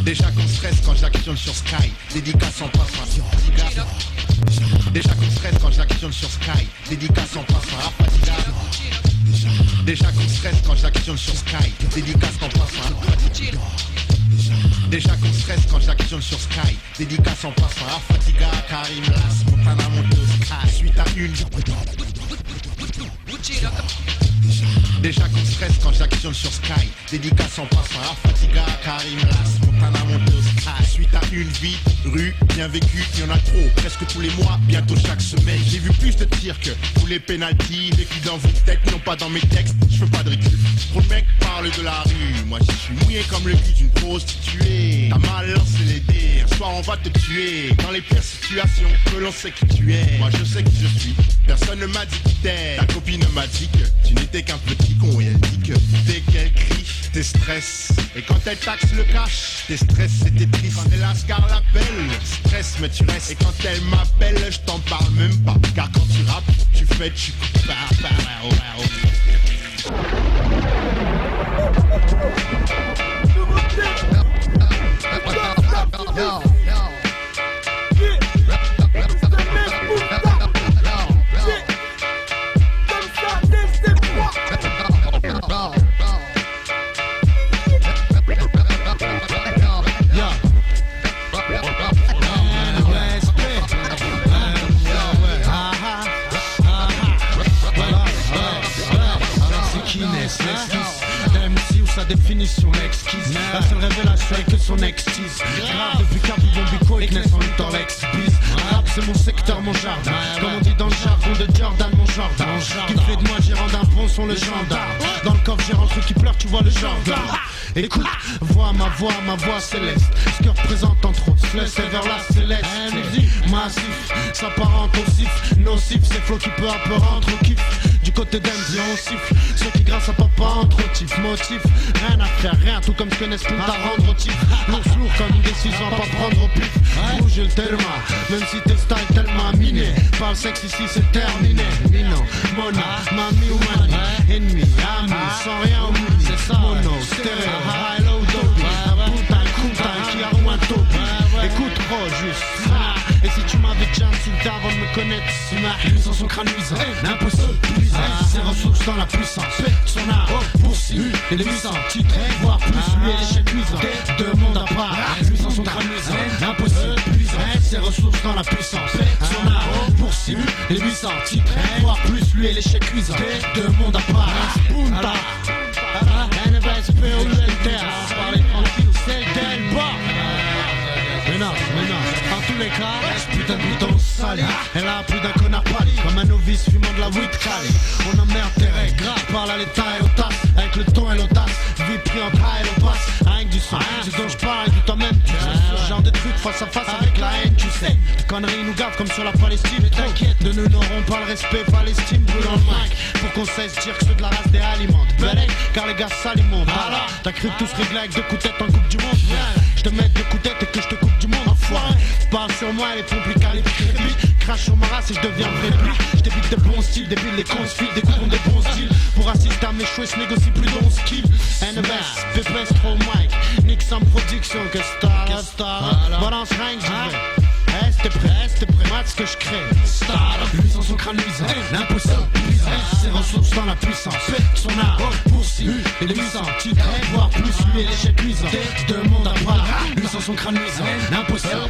Déjà qu'on stresse quand j'actionne sur Sky. Dédicace en passant. Déjà qu'on stresse quand j'actionne sur Sky. Dédicace en passant à Fatiga. Déjà qu'on stresse quand j'actionne sur Sky. Dédicace en passant à Fatiga. Déjà qu'on stresse quand j'actionne sur Sky. Dédicace en passant à Fatiga. Karim Las, Montana monté au Sky. Suite à une. Déjà qu'on stresse quand j'actionne sur Sky. Dédicace en passant à Fatiga. Karim Las, Montana monté au Sky. Suite à une vie, rue, bien vécue, y'en a trop. Presque tous les mois, bientôt chaque semaine. J'ai vu plus de tirs que tous les pénaltys vécus dans vos têtes, non pas dans mes textes. Je fais pas de recul. Trop de mecs parlent de la rue. Moi je suis mouillé comme le cul d'une prostituée. T'as mal lancé les dés, un soir on va te tuer. Dans les pires situations, que l'on sait qui tu es. Moi je sais qui je suis. Personne ne m'a dit qui t'es. Ta copine m'a dit que tu n'étais qu'un petit con. Et elle dit que dès qu'elle crie, t'es stress. Et quand elle taxe le cash, t'es stress et t'es triste. Quand elle Ascar l'appelle, stress mais tu restes. Et quand elle m'appelle, je t'en parle même pas. Car quand tu rappes, tu fais, tu coupes. Sa définition exquise. La seule révélation est que son ex-tease. Grave depuis qu'Abou Bombico et Kness en luttant l'ex-bise. Rap c'est mon secteur, mon jardin. Comme on dit dans le jargon de Jordan, mon jardin. Qui fait de moi gérant d'un pont sont le gendarme. Dans le coffre gérant truc qui pleure, tu vois le gendarme. Écoute, vois ma voix céleste. Ce que représente entre autres Sless et vers la céleste. Massif, s'apparente au sif. Nocif, c'est flow qui peu à peu rentre au kiff. Du côté d'Enzi on siffle. Ceux qui grâce à papa entre au tif. Motif, rien à faire, rien. Tout comme je connais plus à rendre au tif. L'ours lourd comme une décision, pas prendre au pif. Bouge le tellement, même si t'es style tellement miné. Pas le sexe ici c'est terminé. Mino, Mona, mami ou mani. Ennemi, ami, sans rien au mini. C'est ça, mono, stéréo, high, low, dope. Un putain, qui a ou un taupe. Écoute, trop juste. Et si tu m'avais déjà insulté avant de me connaître, c'est ma sans son crâne luisant. Impossible, puissant. Ses ressources dans la puissance. Son art, poursuit et les 800 titres. Voire plus, lui et l'échec cuisant. Deux mondes à part, lui sans son crâne luisant. Impossible, puissant. Ses ressources dans la puissance. Son art, poursuit et les 800 titres. Voire plus, lui et l'échec cuisant. Deux mondes à part. Punta. NBSP ou l'Elter. Parler tranquille, c'est le bas. Mais non, en tous les cas, putain de bouton salé. Elle a plus d'un connard pâli, comme un novice fumant de la weed calée. On emmerde tes règles, grave, parle à l'état et au tasse. Avec le ton et l'audace, vie pris en train et l'on passe. Rien que du sang, c'est dont je parle, du toi-même. Tu sais, ce genre de trucs face à face avec que la haine, tu sais. Les conneries nous gavent comme sur la Palestine. Et t'inquiète, de nous n'aurons pas le respect, Palestine brûle en mic. Pour qu'on cesse de dire que ceux de la race des alimentent. Belek, car les gars s'alimentent. Voilà, t'as cru que tout se réglait avec 2 coups de tête en coupe du monde. Je te mets 2 coups de tête et que je te coupe du monde, enfoiré. Parle sur moi, les pompes, les calibres, crache sur ma race et je deviens vrai plus. Je débite des bons styles, débile les cons filent, des coups des bons styles. Pour assister à mes choix, je négocie plus dans ce kill. NBS, PPS, Pro Mike, Nixon Production, que star, balance range, t'es prêt, mate ce que je crée. Start-up, luisant son crâne luisant, l'impossible, ses ressources dans la puissance, son art, poursuit, et luisant, titre, voire plus, lui et l'échec luisant, demande à part, luisant son crâne luisant, l'impossible,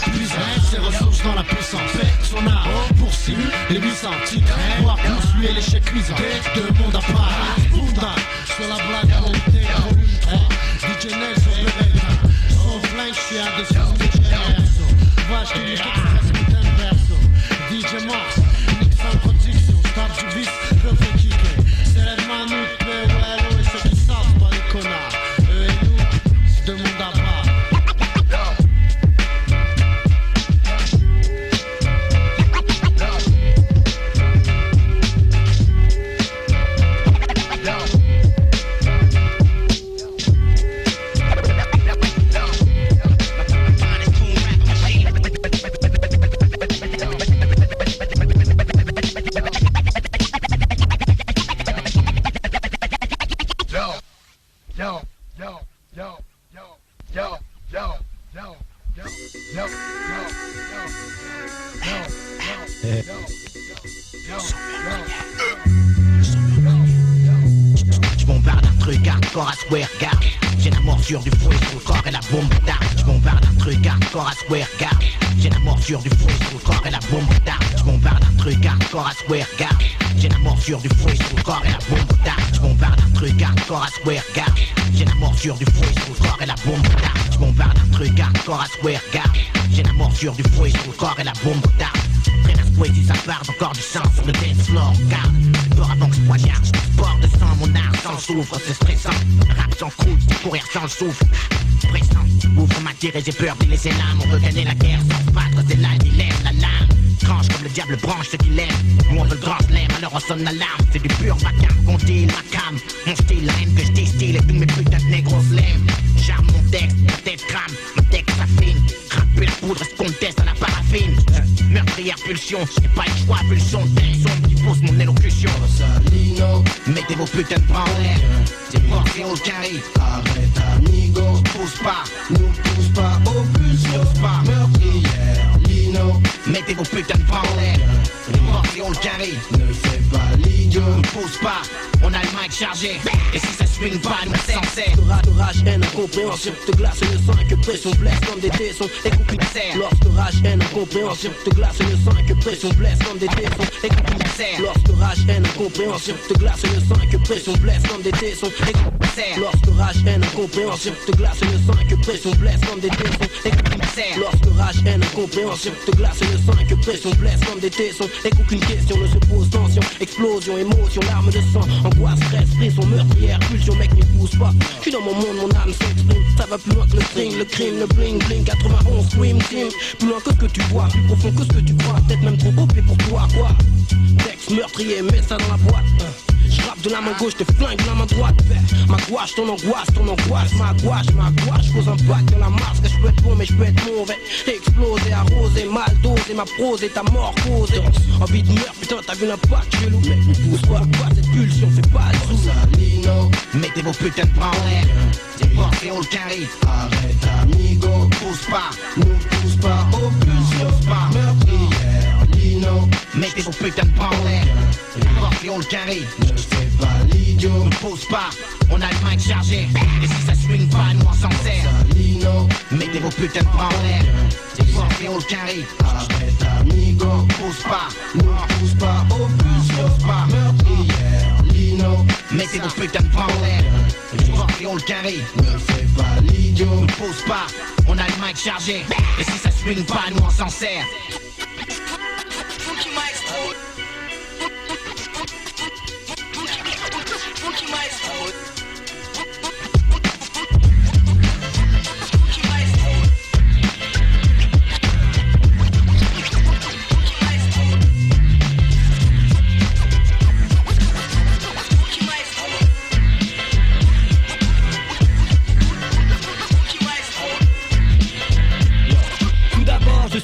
ses ressources dans la puissance, son art, poursuit, et luisant, titre, voire plus, lui et l'échec luisant, demande à part, Bouddha, sur la blague, volume 3, DJ Nel sur le rêve, son flingue, je suis à dessus, vache qui nique express putain de verso DJ Mars, Nixon Production, start du bis, je fais kicker. Célèbre Manout, POLO et ceux qui savent pas les connards. Eux et nous, se demandent à part. Je bombarde un truc hardcore à swear, garde. J'ai la morsure du fouet sur le corps et la bombe d'arme. Je bombarde un truc hardcore à swear, garde. J'ai la morsure du fouet sur le corps et la bombe d'arme. Je bombarde un truc hardcore à swear, garde. J'ai la morsure du fouet sur le corps et la bombe d'arme. Je bombarde un truc hardcore à swear, garde. J'ai la morsure du fouet sur le corps et la bombe d'arme. Je bombarde un truc hardcore à swear, garde. J'ai la morsure du fouet sur le corps et la bombe d'arme. Traverse poésie, ça part encore du sang sur le dance floor. Garde, peur avant que je poignarde. Sport de sang, mon art sans souffre, c'est stressant. Rap sans croûte, courir sans le souffle. Pressant, ouvre ma tire et j'ai peur d'y laisser l'âme. On veut gagner la guerre sans se battre, c'est là le dilemme, la lame. Tranche comme le diable branche ceux qui l'aiment. Nous on veut le grand slam, alors on sonne l'alarme. C'est du pur vacarme qu'on deal, ma cam. Mon style, la haine que je distille et tous mes putains de négros slam. J'arme mon texte, ma tête crame, ma texte s'affine. Rapper la poudre, ce qu'on teste à la paraffine. Meurtrière pulsion, j'ai pas le choix, pulsion de son qui pousse mon élocution. Salino, mettez vos putains de bras en l'air. C'est porté au carré. Arrête amigo, pousse pas, nous pousse pas aux pulsions. Pas meurtrière, Lino, mettez vos putains de bras en l'air. C'est porté au carré. Ne fais pas l'idiot, ne pousse pas, on a le mic chargé. Et si ça swing pas, nous s'en sert. Rage, haine, incompréhension, te glace le sang et que pression blesse comme des tessons. Écoute une serre. Lorsque rage, haine, incompréhension, te glace le sang et que pression blesse comme des tessons. Écoute une serre. Lorsque rage, haine, incompréhension, te glace le sang et que pression blesse comme des tessons. Écoute une serre. Lorsque rage, haine, incompréhension, te glace le sang et que pression blesse comme des tessons. Écoute une serre. Lorsque rage, haine, incompréhension, te glace le sang et que pression blesse comme des tessons. Écoute une question ne se pose, tension, explosion, émotion, larmes de sang, angoisse, stress, frisson, meurtrière, pulsion, mec n'y pousse pas. J'suis dans mon monde, mon âme s'exprime. Ça va plus loin que le string, le crime, le bling bling. 91 Scream Team. Plus loin que ce que tu vois, plus profond que ce que tu crois. Peut-être même trop beau, mais pour toi quoi. Texte meurtrier, mets ça dans la boîte. J'rappe de la main gauche, te flingue de la main droite. Ma gouache, ton angoisse, ma gouache cause un bac dans la masse. Que j'peux être bon, mais j'peux être mauvais. Exploser, arroser, mal doser, ma prose est ta mort causée. Envie de meurtre, putain, t'as vu l'impact chelou. Mec, ne pousse pas cette pulsion, fais pas le sous. Salino, mettez vos putains de bras en l'air. C'est porté au carré. Arrête amigo, pousse pas, nous pousse pas aux pulsions. Pas meurtrière, Lino, mettez vos putains de bras en l'air. C'est porté au carré. Ne fais pas l'idiot, ne pousse pas, on a le mic chargé. Et si ça swing pas, nous on s'en sert. Salino, mettez vos putains de bras en l'air. C'est porté au carré. Arrête amigo, pousse pas, nous pousse pas aux pulsions. Pas meurtrière, Lino, mettez vos putains de bras en l'air. C'est porté au carré. Ne fais pas l'idiot, ne pousse pas, on a le mic chargé. Et si ça swing pas, nous on s'en sert.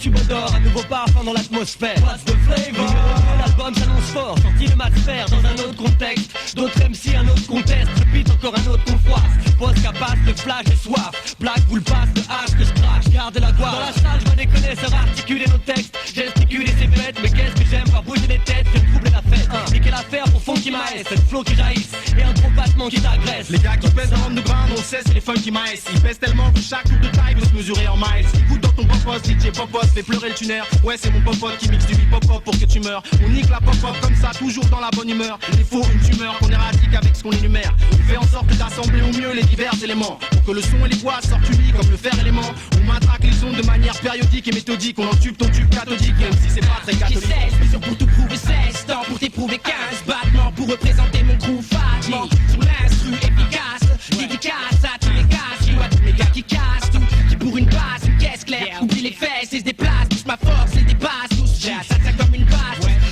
subodore, un nouveau parfum dans l'atmosphère. What's the flavor? L'album s'annonce fort, sorti le Master dans un autre contexte. D'autres MC, un autre conteste, répète encore un autre qu'on froisse. Suppose capable de flash et soif. Black boule passe de hache que je crache, garde la gloire. Dans la salle, je vois des connaisseurs articuler nos textes. Gesticuler ses fêtes, mais qu'est-ce que j'aime voir bouger des têtes, faire troubler la fête. Et quelle affaire pour Funky Maes, c'est le flow qui jaillisse et un gros battement qui t'agresse. Les gars qui pèsent dans l'underground, on sait, c'est les Funky Maes. Ils pèsent tellement que chaque coupe de taille peut se mesurer en miles. Écoute dans ton popos, DJ Popos, fais pleurer le tuner. Ouais, c'est mon popote qui mixe du hip-hop pour que tu meurs. On nique la pop-up comme ça, toujours dans la bonne humeur. Il faut une tumeur qu'on éradique avec ce qu'on énumère. On fait en sorte d'assembler au mieux les divers éléments pour que le son et les voix sortent unis comme le fer élément. On matraque les ondes de manière périodique et méthodique. On entube ton tube cathodique, même si c'est pas très catholique. J'ai 16 mesures pour te prouver 16 temps pour t'éprouver 15 battements pour représenter mon crew fatigué. Sur l'instru efficace, dédicace à tous les gars, à tous les gars qui cassent tout, qui pour une base, une caisse claire, oublie les fesses et se déplace, touche ma force, les dépasse, tous j'ai ça comme une base,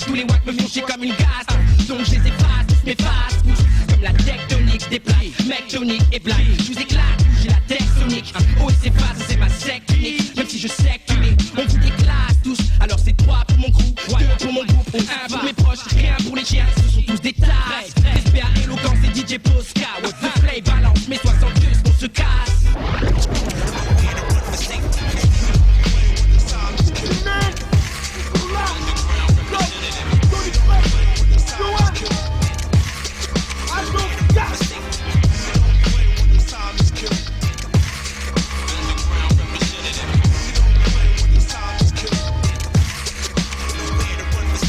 tous les wacks me font chier comme une gaze, donc je les efface, tous mes faces, poussent comme la tectonique, des plaques, mec tonique et blague, je vous éclate, j'ai la tectonique, oh c'est pas, c'est ma secte unique, même si je sais que tu es, on vous déclasse tous, alors c'est 3 pour mon crew, 2 pour mon groupe, 1 pour mes proches, rien pour les chiens, ce sont tous des tasses, respect à éloquence et DJ Posca, what the play balance, mes 62 qu'on se casse.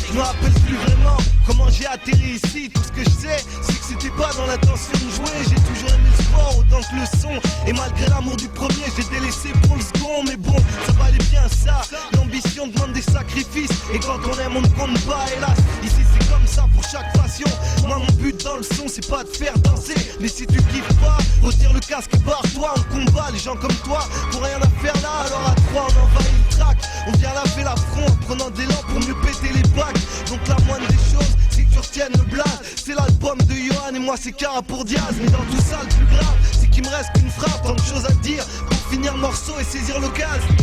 Je me rappelle plus vraiment comment j'ai atterri ici. Tout ce que je sais, c'est que c'était pas dans l'intention de jouer. J'ai toujours aimé le sport autant que le son. Et malgré l'amour du premier, j'ai délaissé pour le second. Mais bon, ça valait bien ça. L'ambition demande des sacrifices. Et quand on aime, on ne compte pas, hélas. Ici, c'est comme ça pour chaque passion. Moi, mon but dans le son, c'est pas de faire danser. Mais si tu kiffes pas, retire le casque et barre-toi. On combat les gens comme toi. Pour rien à faire là, alors à 3, on envahit le track. On vient laver la front en prenant des lampes pour mieux péter les bacs. Donc la moindre des choses, c'est que tu retiennes le blaze. C'est l'album de Johan et moi c'est Cara pour Diaz. Mais dans tout ça, le plus grave, c'est qu'il me reste qu'une frappe. Tant de choses à dire pour finir le morceau et saisir l'occasion.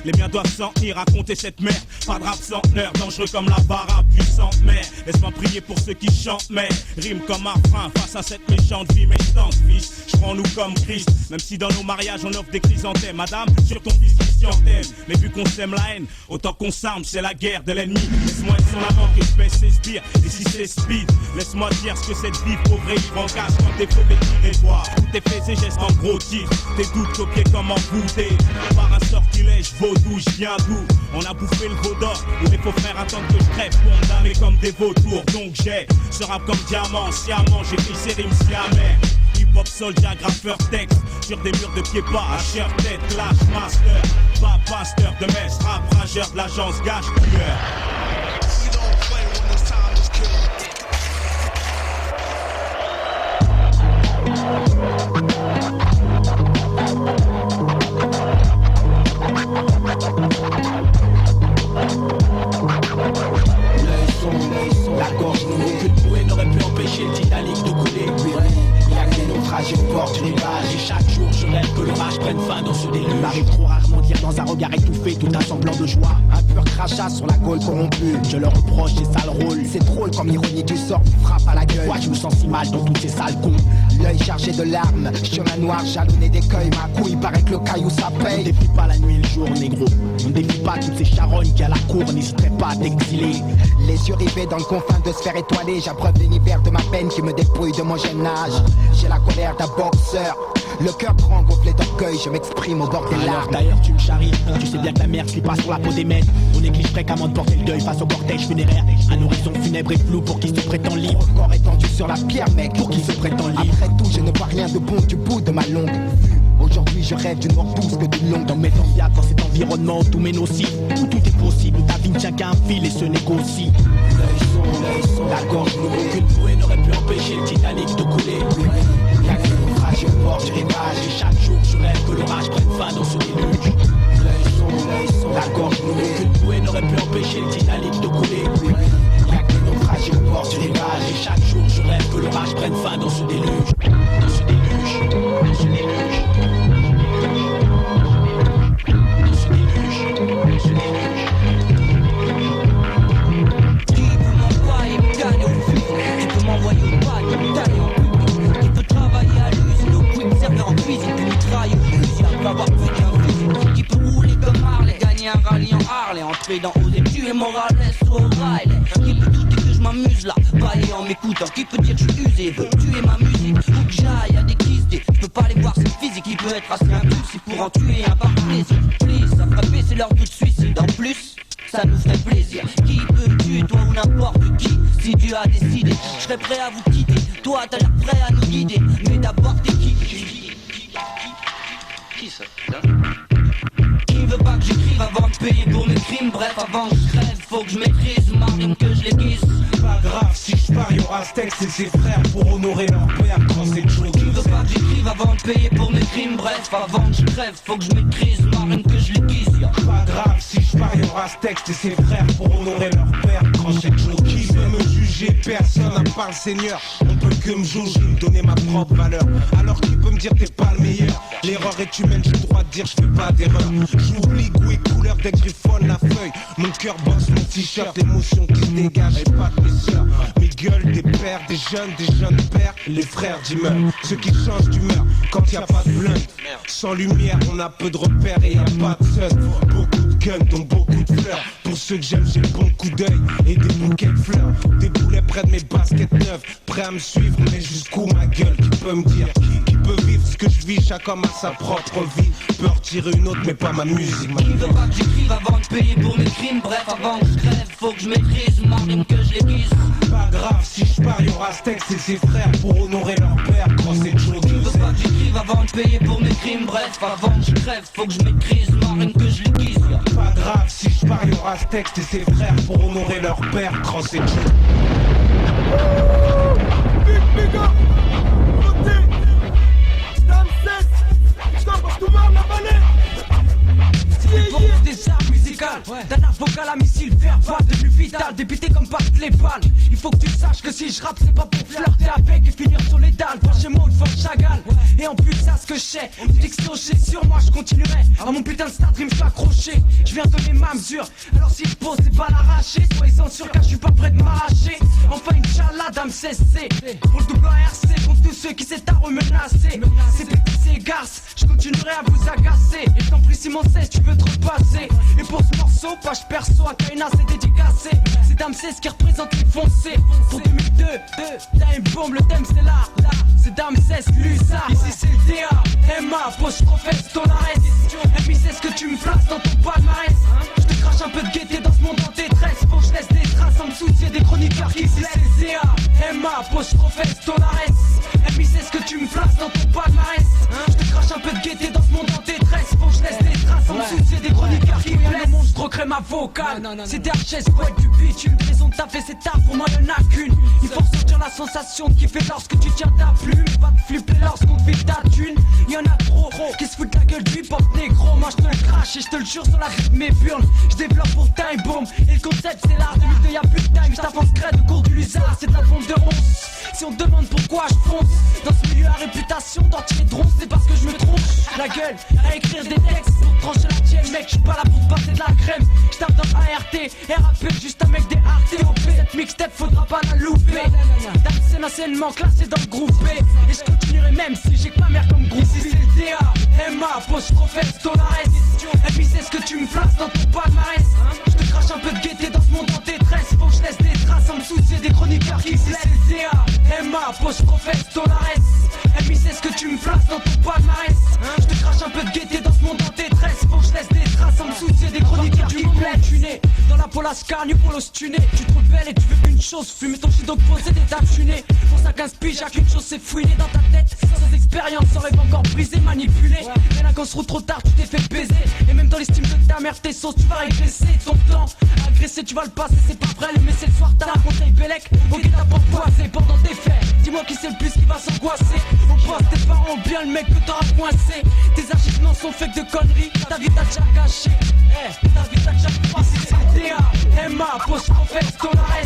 Les miens doivent s'en tenir, raconter cette merde. Pas de rap centenaire, dangereux comme la barabe du centenaire. Laisse-moi prier pour ceux qui chantent, mais rime comme un frein face à cette méchante vie. Mais tant fils, je prends nous comme Christ. Même si dans nos mariages on offre des chrysanthèmes. Madame, sur ton fils Christian t'aime. Mais vu qu'on sème la haine, autant qu'on s'arme, c'est la guerre de l'ennemi. Laisse-moi être son avant que je baisse ses spires. Et si c'est speed, laisse-moi dire ce que cette vie pauvre et ivre en casse. Quand t'es faux, tirer voir. Tes faits et gestes en gros titres. Tes doutes copiés comme en voûté. Par un sortilège vaudou, je viens d'où? On a bouffé le veau d'or. Il est faux frères attendent que je crève, condamné comme des vautours. Donc j'ai ce rap comme diamant, sciemment. J'écris ces rimes sciamais. Hip-hop soldier, graffeur texte. Sur des murs de pieds bas, à chair tête, clash master. Pas pasteur de messe, rap rageur de l'agence gage tueur. La gorge nouveau que le bouée n'aurait pu empêcher le Titanic de couler. Y'a que les naufrages au bord du rivage. Et chaque jour je rêve que l'orage prenne fin dans ce déluge. M'arrive trop rarement dire dans un regard étouffé tout un semblant de joie. Un pur crachat sur la gaule corrompue. Je leur reproche des sales rôles. C'est drôle comme l'ironie du sort qui frappe à la gueule. Moi je me sens si mal dans tous ces sales cons. L'œil chargé de larmes, chemin noir jalonné d'écueils. Ma couille paraît que le caillou ça paye. On défie pas la nuit et le jour négro. On défie pas toutes ces charognes qui à la cour n'hésiteraient pas à t'exiler. Les yeux rivés dans le confin de sphère étoilée. J'abreuve l'univers de ma peine qui me dépouille de mon jeune âge. J'ai la colère d'un boxeur. Le cœur grand gonflé d'orgueil, je m'exprime au bord des larmes. D'ailleurs tu me charries, tu sais bien que la merde qui passe sur la peau des mètres. On néglige fréquemment de porter le deuil face au cortège funéraire. Un horizon funèbre et flou pour qui se prétend libre. Mon corps étendu sur la pierre mec, pour qui se prétend libre. Après tout je ne vois rien de bon du bout de ma longue vue. Aujourd'hui je rêve d'une mort douce que d'une longue. Dans mes ambiates, dans cet environnement où tout m'est nocif, où tout est possible, où ta vie ne tient qu'à un fil et se négocie. L'œil son, la gorge nouveau qu'une bouée n'aurait pu empêcher le Titanic de couler. Y'a que les naufrages Ferré dans Osé, tu es Morales ou O'Reilly. Qui peut douter que je m'amuse là, bailler en m'écoutant? Qui peut dire que je suis usé, veut tuer ma musique? Où que j'aille, y'a des quistés, je peux pas les voir, c'est physique. Qui peut être assez impulsif pour en tuer un par plaisir? Please, ça fera baisser leur doute suicide. En plus, ça nous ferait plaisir. Qui peut me tuer, toi ou n'importe qui? Si Dieu a décidé, je serais prêt à vous quitter. Toi t'as l'air prêt à nous guider, mais d'abord t'es qui? Qui ça, putain? Qui veut pas que j'écrive avant de payer pour mes crimes? Bref, avant que je crève, faut que je maîtrise ma rime, que je l'aiguise. Pas grave, si je pars, y'aura Stex et ses frères pour honorer leur père quand c'est Joe. Qui veut pas que j'écrive avant de payer pour mes crimes? Bref, avant que je crève, faut que je maîtrise ma rime, que je l'aiguise. Pas grave, si je pars, y'aura Stex et ses frères pour honorer leur père quand c'est Joe. Qui veut me juger? Personne à part le Seigneur. On peut que me juger, me donner ma propre valeur. Alors qui peut me dire t'es pas le meilleur? L'erreur est humaine, j'ai le droit de dire je fais pas d'erreur. J'oublie goût et couleur dès que griffonne la feuille. Mon cœur bosse mon t-shirt, l'émotion qui se dégage. Et pas de mes sœurs, mes gueules, des pères, des jeunes pères, les frères d'immeuble. Ceux qui changent d'humeur quand y a pas de blunt. Sans lumière, on a peu de repères et y a pas de seul. Beaucoup de guns, dont beaucoup de fleurs. Pour ceux que j'aime, j'ai le bon coup d'œil et des bouquets de fleurs. Des boulets près de mes baskets neuves, prêt à me suivre, mais jusqu'où ma gueule? Qui peut me dire? Qui peut vivre ce que je vis? Chaque homme a sa propre vie. Peut retirer une autre, mais pas ma musique. Qui veut pas que j'écrive avant de payer pour mes crimes? Bref, avant que je crève, faut que je maîtrise ma rime, que je l'aiguise. Pas grave, si je pars, y'aura Stex et ses frères pour honorer leur père quand c'est Joe. Qui veut pas que j'écrive avant de payer pour mes crimes? Bref, avant que je crève, faut que je maîtrise ma rime, que je l'aiguise. Pas grave, si je pars, y'aura Stex et ses frères pour honorer leur père quand c'est Joe. Big up, Côté, Dame 16, stop, tout le monde la balai. Des armes musicales, d'un art vocal à missile verbal, devenu vital, débité comme par les balles. Il faut que tu saches que si je rappe, c'est pas pour flirter avec et finir sur les dalles. Franchement, une fois Chagall. Et en plus, ça ce que je sais, on dit que sur moi, je continuerai. À mon putain de start dream, je suis accroché. Je viens donner ma mesure. Alors si je pose, c'est pas l'arracher. Soyez-en sûr, car je suis pas prêt de m'arracher. Enfin, Inch'Allah, Dame 16C. Pour le double ARC, contre tous ceux qui s'étarent ou menacés. C'est petit, c'est garce. Je continuerai à vous agacer. Et tant plus, Simon 16, tu veux trop passer. Et pour ce morceau, page perso à Kaina, c'est dédicacé. C'est Dame 16 qui représente les foncés. Pour 2002, Time Bomb, le thème c'est là. C'est Dame 16, l'USA. Ici c'est le DA, MA, poche professe, ton arrêt. Et puis c'est ce que tu me places dans ton palmarès. Je te crache un peu de gaieté dans ce monde en détresse. Faut que je laisse des traces sans me soucier des chroniqueurs qui se laissent. C'est DA, MA, poche professe, ton arrêt. Et puis c'est ce que tu me places dans ton palmarès. Je te crache un peu de gaieté dans ce monde en détresse. Faut que je laisse des traces sans me soucier des chroniqueurs qui me laissent. Je recrée ma vocale, c'est DHS, ouais du pitch. Une raison de taffer c'est taf, pour moi y'en a qu'une. Il faut ressentir la sensation de kiffer lorsque tu tiens ta plume. Pas te flipper lorsqu'on te fait ta thune. Y'en a trop qui se foutent de la gueule du hip-hop négro. Moi je te le crache et je te le jure sur la rythme et burne. Je développe pour Time Bomb et le concept c'est l'art. 2002 y'a plus de time, je t'avance crête de cours du Luzard. C'est de la bombe de ronce. Si on te demande pourquoi je fonce dans ce milieu à réputation d'entier de ronce, c'est parce que je me trompe la gueule à écrire des textes pour trancher la tienne. Mec, je suis pas là pour te passer de la crème. Je tape dans ART, RAP, juste un mec des RTOP. Cette mixtape faudra pas la louper. D'Arsène anciennement classé dans le groupe B. Et je continuerai même si j'ai que ma mère comme groupe. Ici c'est le DA, MA, poche professe, ton arrêt. Et puis c'est ce que tu me places dans ton palmarès. Je te crache un peu de gaieté dans ce monde en détresse. Faut que je laisse des traces sans me soucier des chroniqueurs qui se laissent. DA, MA, poche professe, ton arrêt. Et puis c'est ce que tu me places dans ton palmarès. Je te crache un peu de gaieté dans ce monde en détresse. Faut que je laisse des traces sans me soucier des chroniqueurs qui me laissent. Tu nais dans la Polascar, nu pour l'ostuné. Tu te rebelles et tu veux une chose, fumer ton shit donc poser des tapes tunées. Pour ça 15 piges, y'a qu'une chose, c'est fouiner dans ta tête. Sans expérience, sans rêve encore brisé, manipulé. Mais là quand on se roule trop tard, tu t'es fait baiser. Et même dans l'estime de ta mère, tes sauces, tu vas régresser. Ton temps, agresser, tu vas le passer, c'est pas vrai. Mais c'est le soir, t'as raconté Bélec. Ok, t'as pas poissé pendant tes faits. Dis-moi qui c'est le plus qui va s'angoisser. On poste tes parents bien le mec que t'auras coincé. Tes archives n'en sont faits que de conneries. Ta vie t'a déjà gâché. Ta vie t'a déjà passé. C'est le DA, MA, poche professe, ton arrêt.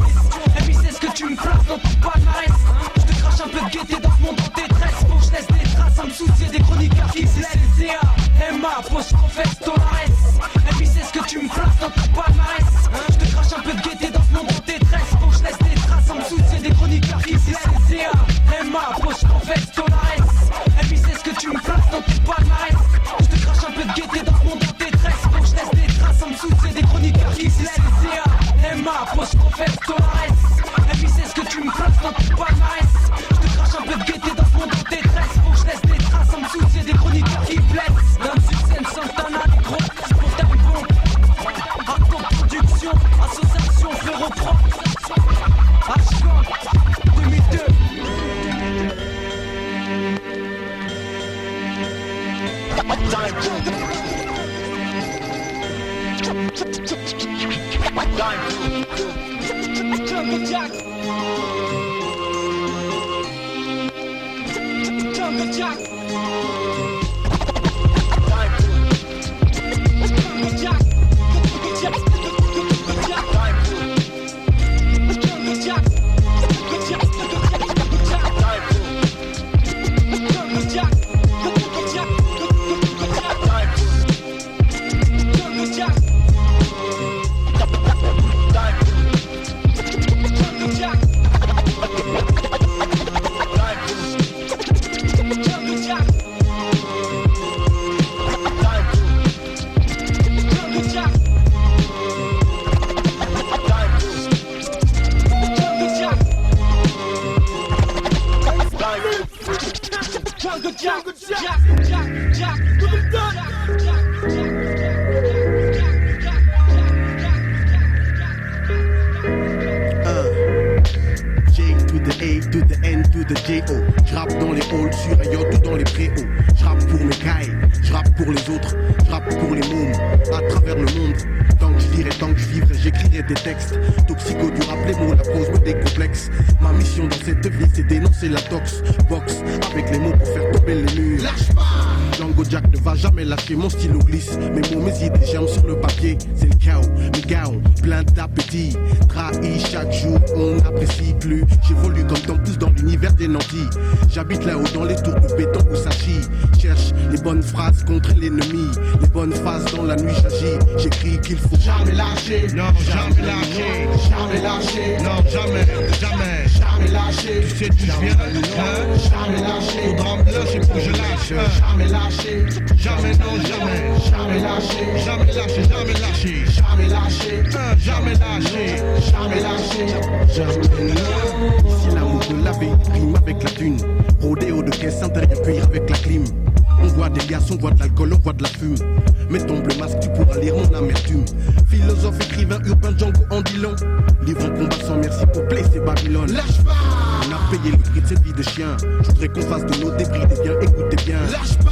Et puis c'est ce que tu me places dans ton palmarès. Je te crache un peu de gaieté dans ce monde en détresse. Faut que je laisse des traces sans me soucier des chroniqueurs qui se laissent. DA, MA, poche professe, ton arrêt. Et puis c'est ce que tu me places dans ton palmarès. Je te crache un peu de gaieté dans ce monde en détresse. Faut que je laisse des traces sans me soucier des chroniqueurs qui se laissent. DA, MA, poche professe, ton arrêt. Et puis c'est ce que tu me places dans ton palmarès. Je te crache un peu de gaieté dans ce monde en détresse. Faut que je laisse des traces sans me soucier des chroniqueurs qui se laissent. Jungle Jack. Jungle Jack. Jungle Jack. J'rappe dans les halls, sur Riot ou dans les préaux. J'rappe pour mes cailles, j'rappe pour les autres, j'rappe pour les mômes, à travers le monde. Tant que je lirai, tant que je vivrai, j'écrirai des textes. Toxico du rap, les mots, la prose me décomplexe. Ma mission dans cette vie, c'est dénoncer la tox. Box avec les mots pour faire tomber les murs. Lâche pas! Django Jack ne va jamais lâcher, mon stylo glisse. Mes mots, mes idées germent sur le papier. C'est le chaos, mes gars, plein d'appétit. Trahi chaque jour, on n'apprécie plus. J'évolue comme dans tous dans l'univers des nantis. J'habite là-haut dans les tours de béton où ça chie. Cherche les bonnes phrases contre l'ennemi. Les bonnes phases dans la nuit j'agis. J'écris qu'il faut jamais lâcher. Non, jamais lâcher. Jamais lâcher. Non, jamais, jamais. Jamais lâcher. Tu sais d'où je viens, hein? Jamais lâcher. Faudra me lâcher pour que je lâche. Jamais lâcher. Jamais, non, jamais. Jamais lâcher. Jamais lâcher, jamais lâcher. Jamais lâcher. Jamais lâcher. Jamais lâcher. Jamais non. Ici l'amour de la vie rime avec la thune. Rodéo de caisse intérieure cuir avec la clim. On voit des gaz, on voit de l'alcool, on voit de la fume. Mets ton bleu masque, tu pourras lire mon amertume. Philosophe, écrivain, urbain, Django en dit long. Livre un combat sans merci pour placer Babylone. Lâche pas! On a payé le prix de cette vie de chien. Je voudrais qu'on fasse de nos débris des biens, écoutez bien. Lâche pas!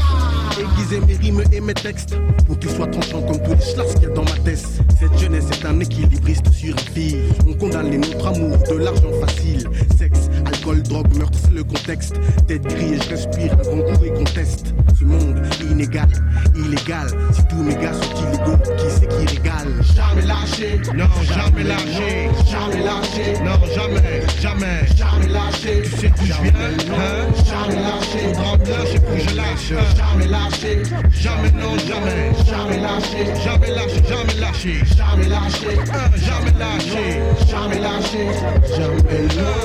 Aiguiser mes rimes et mes textes pour qu'ils soient tranchants comme tous les schlass qu'il y a dans ma tête. Cette jeunesse est un équilibriste sur un fil. On condamne les nôtres amours, de l'argent facile. Sexe, alcool, drogue, meurtre, c'est le contexte. Tête grillée, je respire un grand coup et conteste. Ce monde inégal, illégal. Si tous mes gars sont illégaux, qui c'est qui régale? Jamais lâcher, non, jamais lâcher. Jamais lâcher, non, jamais, jamais. Jamais lâcher, tu sais d'où je viens, hein? Jamais lâcher, faudra me lâcher pour que je lâche. Jamais lâcher, jamais, non, jamais. Jamais lâcher, jamais lâcher, jamais lâcher. Jamais lâcher, jamais lâcher. Jamais lâcher, jamais non.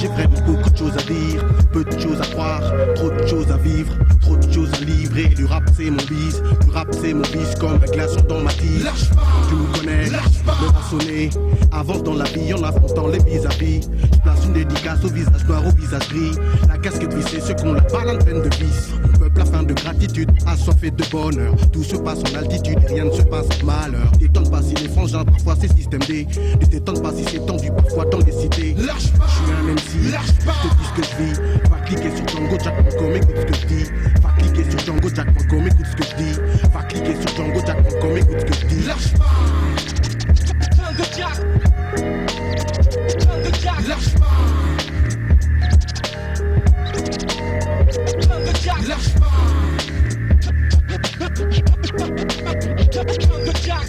J'ai vraiment beaucoup de choses à dire, peu de choses à croire, trop de choses à vivre, trop de choses à livrer. Du rap c'est mon bise, du rap c'est mon bise comme un glaçon dans ma tise. Lâche pas, tu me connais, lâche pas, le façonner. Avance dans la vie en affrontant les vis-à-vis. Je place une dédicace au visage noir, au visage gris. La casquette vissée, ceux qu'on la balance pleine de vices. On peuple afin de gratitude, assoiffé de bonheur. Tout se passe en altitude, rien ne se passe en malheur. T'étonnes pas si les frangins, parfois c'est système D. Ne t'étonne pas si c'est tendu, parfois dans les cités. Lâche pas, je suis un MC, lâche pas, je te dis ce que je vis. Va cliquer sur DjangoJack.com, écoute ce que je dis. Va cliquer sur DjangoJack.com, écoute ce que je dis. Va cliquer sur DjangoJack.com, écoute ce que je dis. Lâche pas, Jungle Jack. Jungle Jack. Lâche pas, Jungle Jack. lâche pas, Jungle Jack.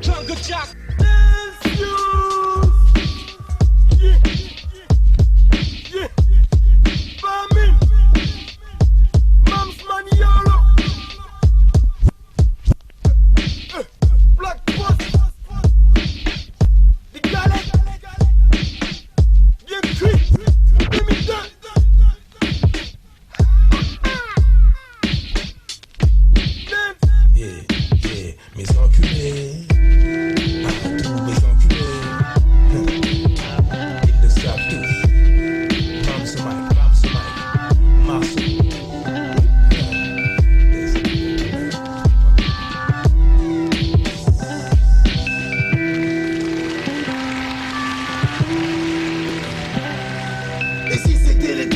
Jungle Jack.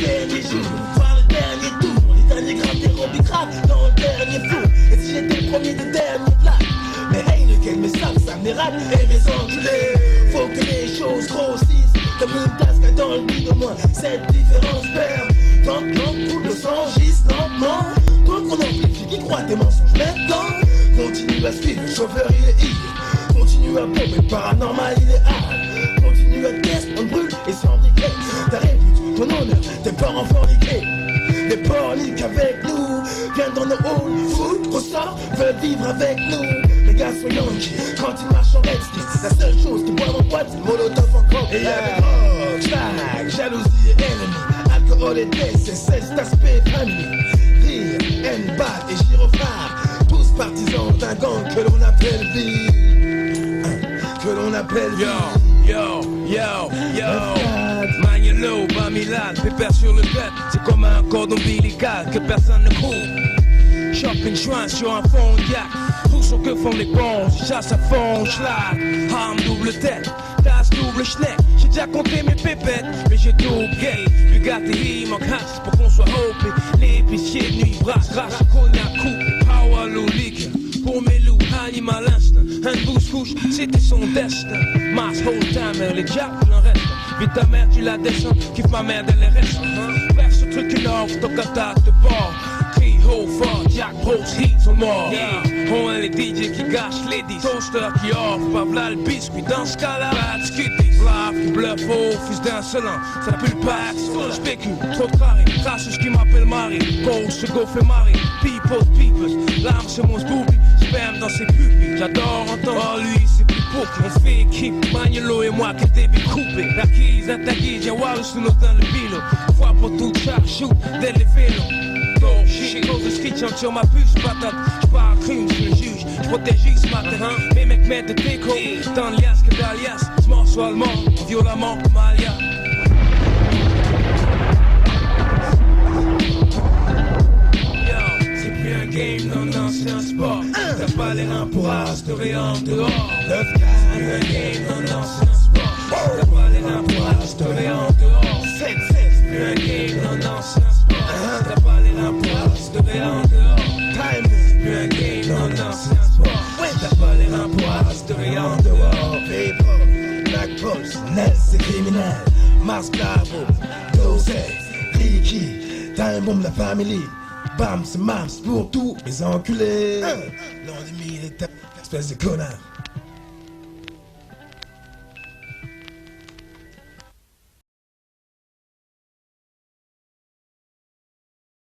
dernier jour, voir le dernier tour, les derniers grammes d'hérobigraphe dans le dernier four. Et si j'étais le premier des derniers plats, mais hey, lequel mes sables, ça me rate et mes enculés. Faut que les choses grossissent comme une tasque dans le vide, au moins cette différence perd. Tant coule le sang gisse lentement. Tant qu'on amplifie, qui croit tes mensonges maintenant. Continue à suivre, le chauffeur il est ivre. Continue à pomper, paranormal il est hard. Continue à tester, on brûle et s'embriquer. Ta répute, ton honneur, tes parents forniqués. Les porniques avec nous viennent dans nos halls, foot, ressort, veulent vivre avec nous. Les gars sont Yankee, quand ils marchent en Redskins, la seule chose qu'ils boivent en boîte, c'est Molotov en coke. Et y'a des drogues, schlag, jalousie et ennemi, alcool et décès, c'est cet aspect famille. Rire, haine, balle et gyrophare, tous partisans d'un gang que l'on appelle vie. Que l'on appelle vie. Yo, Magnolo, 20 000 pépère sur le bête, c'est comme un cordon ombilical que personne ne coupe. Shopping joint sur un fond de yak, tout ce que font les bons, chasse à fond, schlag, arme double tête, tasse double schneck. J'ai déjà compté mes pépettes, mais j'ai tout gay. Bugatti, manque hasse pour qu'on soit hopé. L'épicier de nuit brasse, grâce au cognac coupé. Power low liquor, pour mes loups, animal instinct. Un boost couche, c'était son destin. Mass whole timer, les jacks, il en reste. Vite ta mère, tu la descends, kiffe ma mère, elle les reste. Vers ce truc une offre, donc attaque de bord. Crie haut fort, Jack Rose, hit sont morts. On est les DJ qui gâchent les disques. Toaster qui offre, pas v'là le biscuit. Dans ce cas-là, bad skitty. Slave qui bluffe au fils d'insolent. Ça pue le pax, j'spécule, trop de carré. Crache ce qui m'appelle Marie. Pose se go fait marrer. People, peoples, l'arme c'est mon scoopy. Sperme dans ses pupilles, j'adore entendre. Oh lui, c'est plus beau qu'on fait équipe. Magnolo et moi qui t'ai bien coupé. Perquise, attaqué, j'ai Wallace sous nos dans le bilo. Fois pour tout, chaque shoot, dès les vélos. Shit, cause de stitch sur ma puce patate. J'pars à crime, j'suis le juge, j'protège ce matin. Mes mecs mettent de déco, tant lias que d'alias. C'morceau allemand, violemment, Malia. Yo, c'est plus un game, non, c'est un sport. T'as pas les reins pour restaurer en dehors. C'est plus un game, non, c'est un sport. T'as pas les reins pour restaurer en dehors. C'est plus un game, non, c'est un sport. T'as pas les reins pour restaurer en dehors. Time, plus un game, non, c'est un sport. T'as pas les reins pour restaurer en dehors. People, Black Pulse, Ness c'est criminel. Mars Clavo, Dose, Ricky, Time Bomb la family. Bam, c'est Mars pour tous mes enculés. L'ennemi est espèce de connard.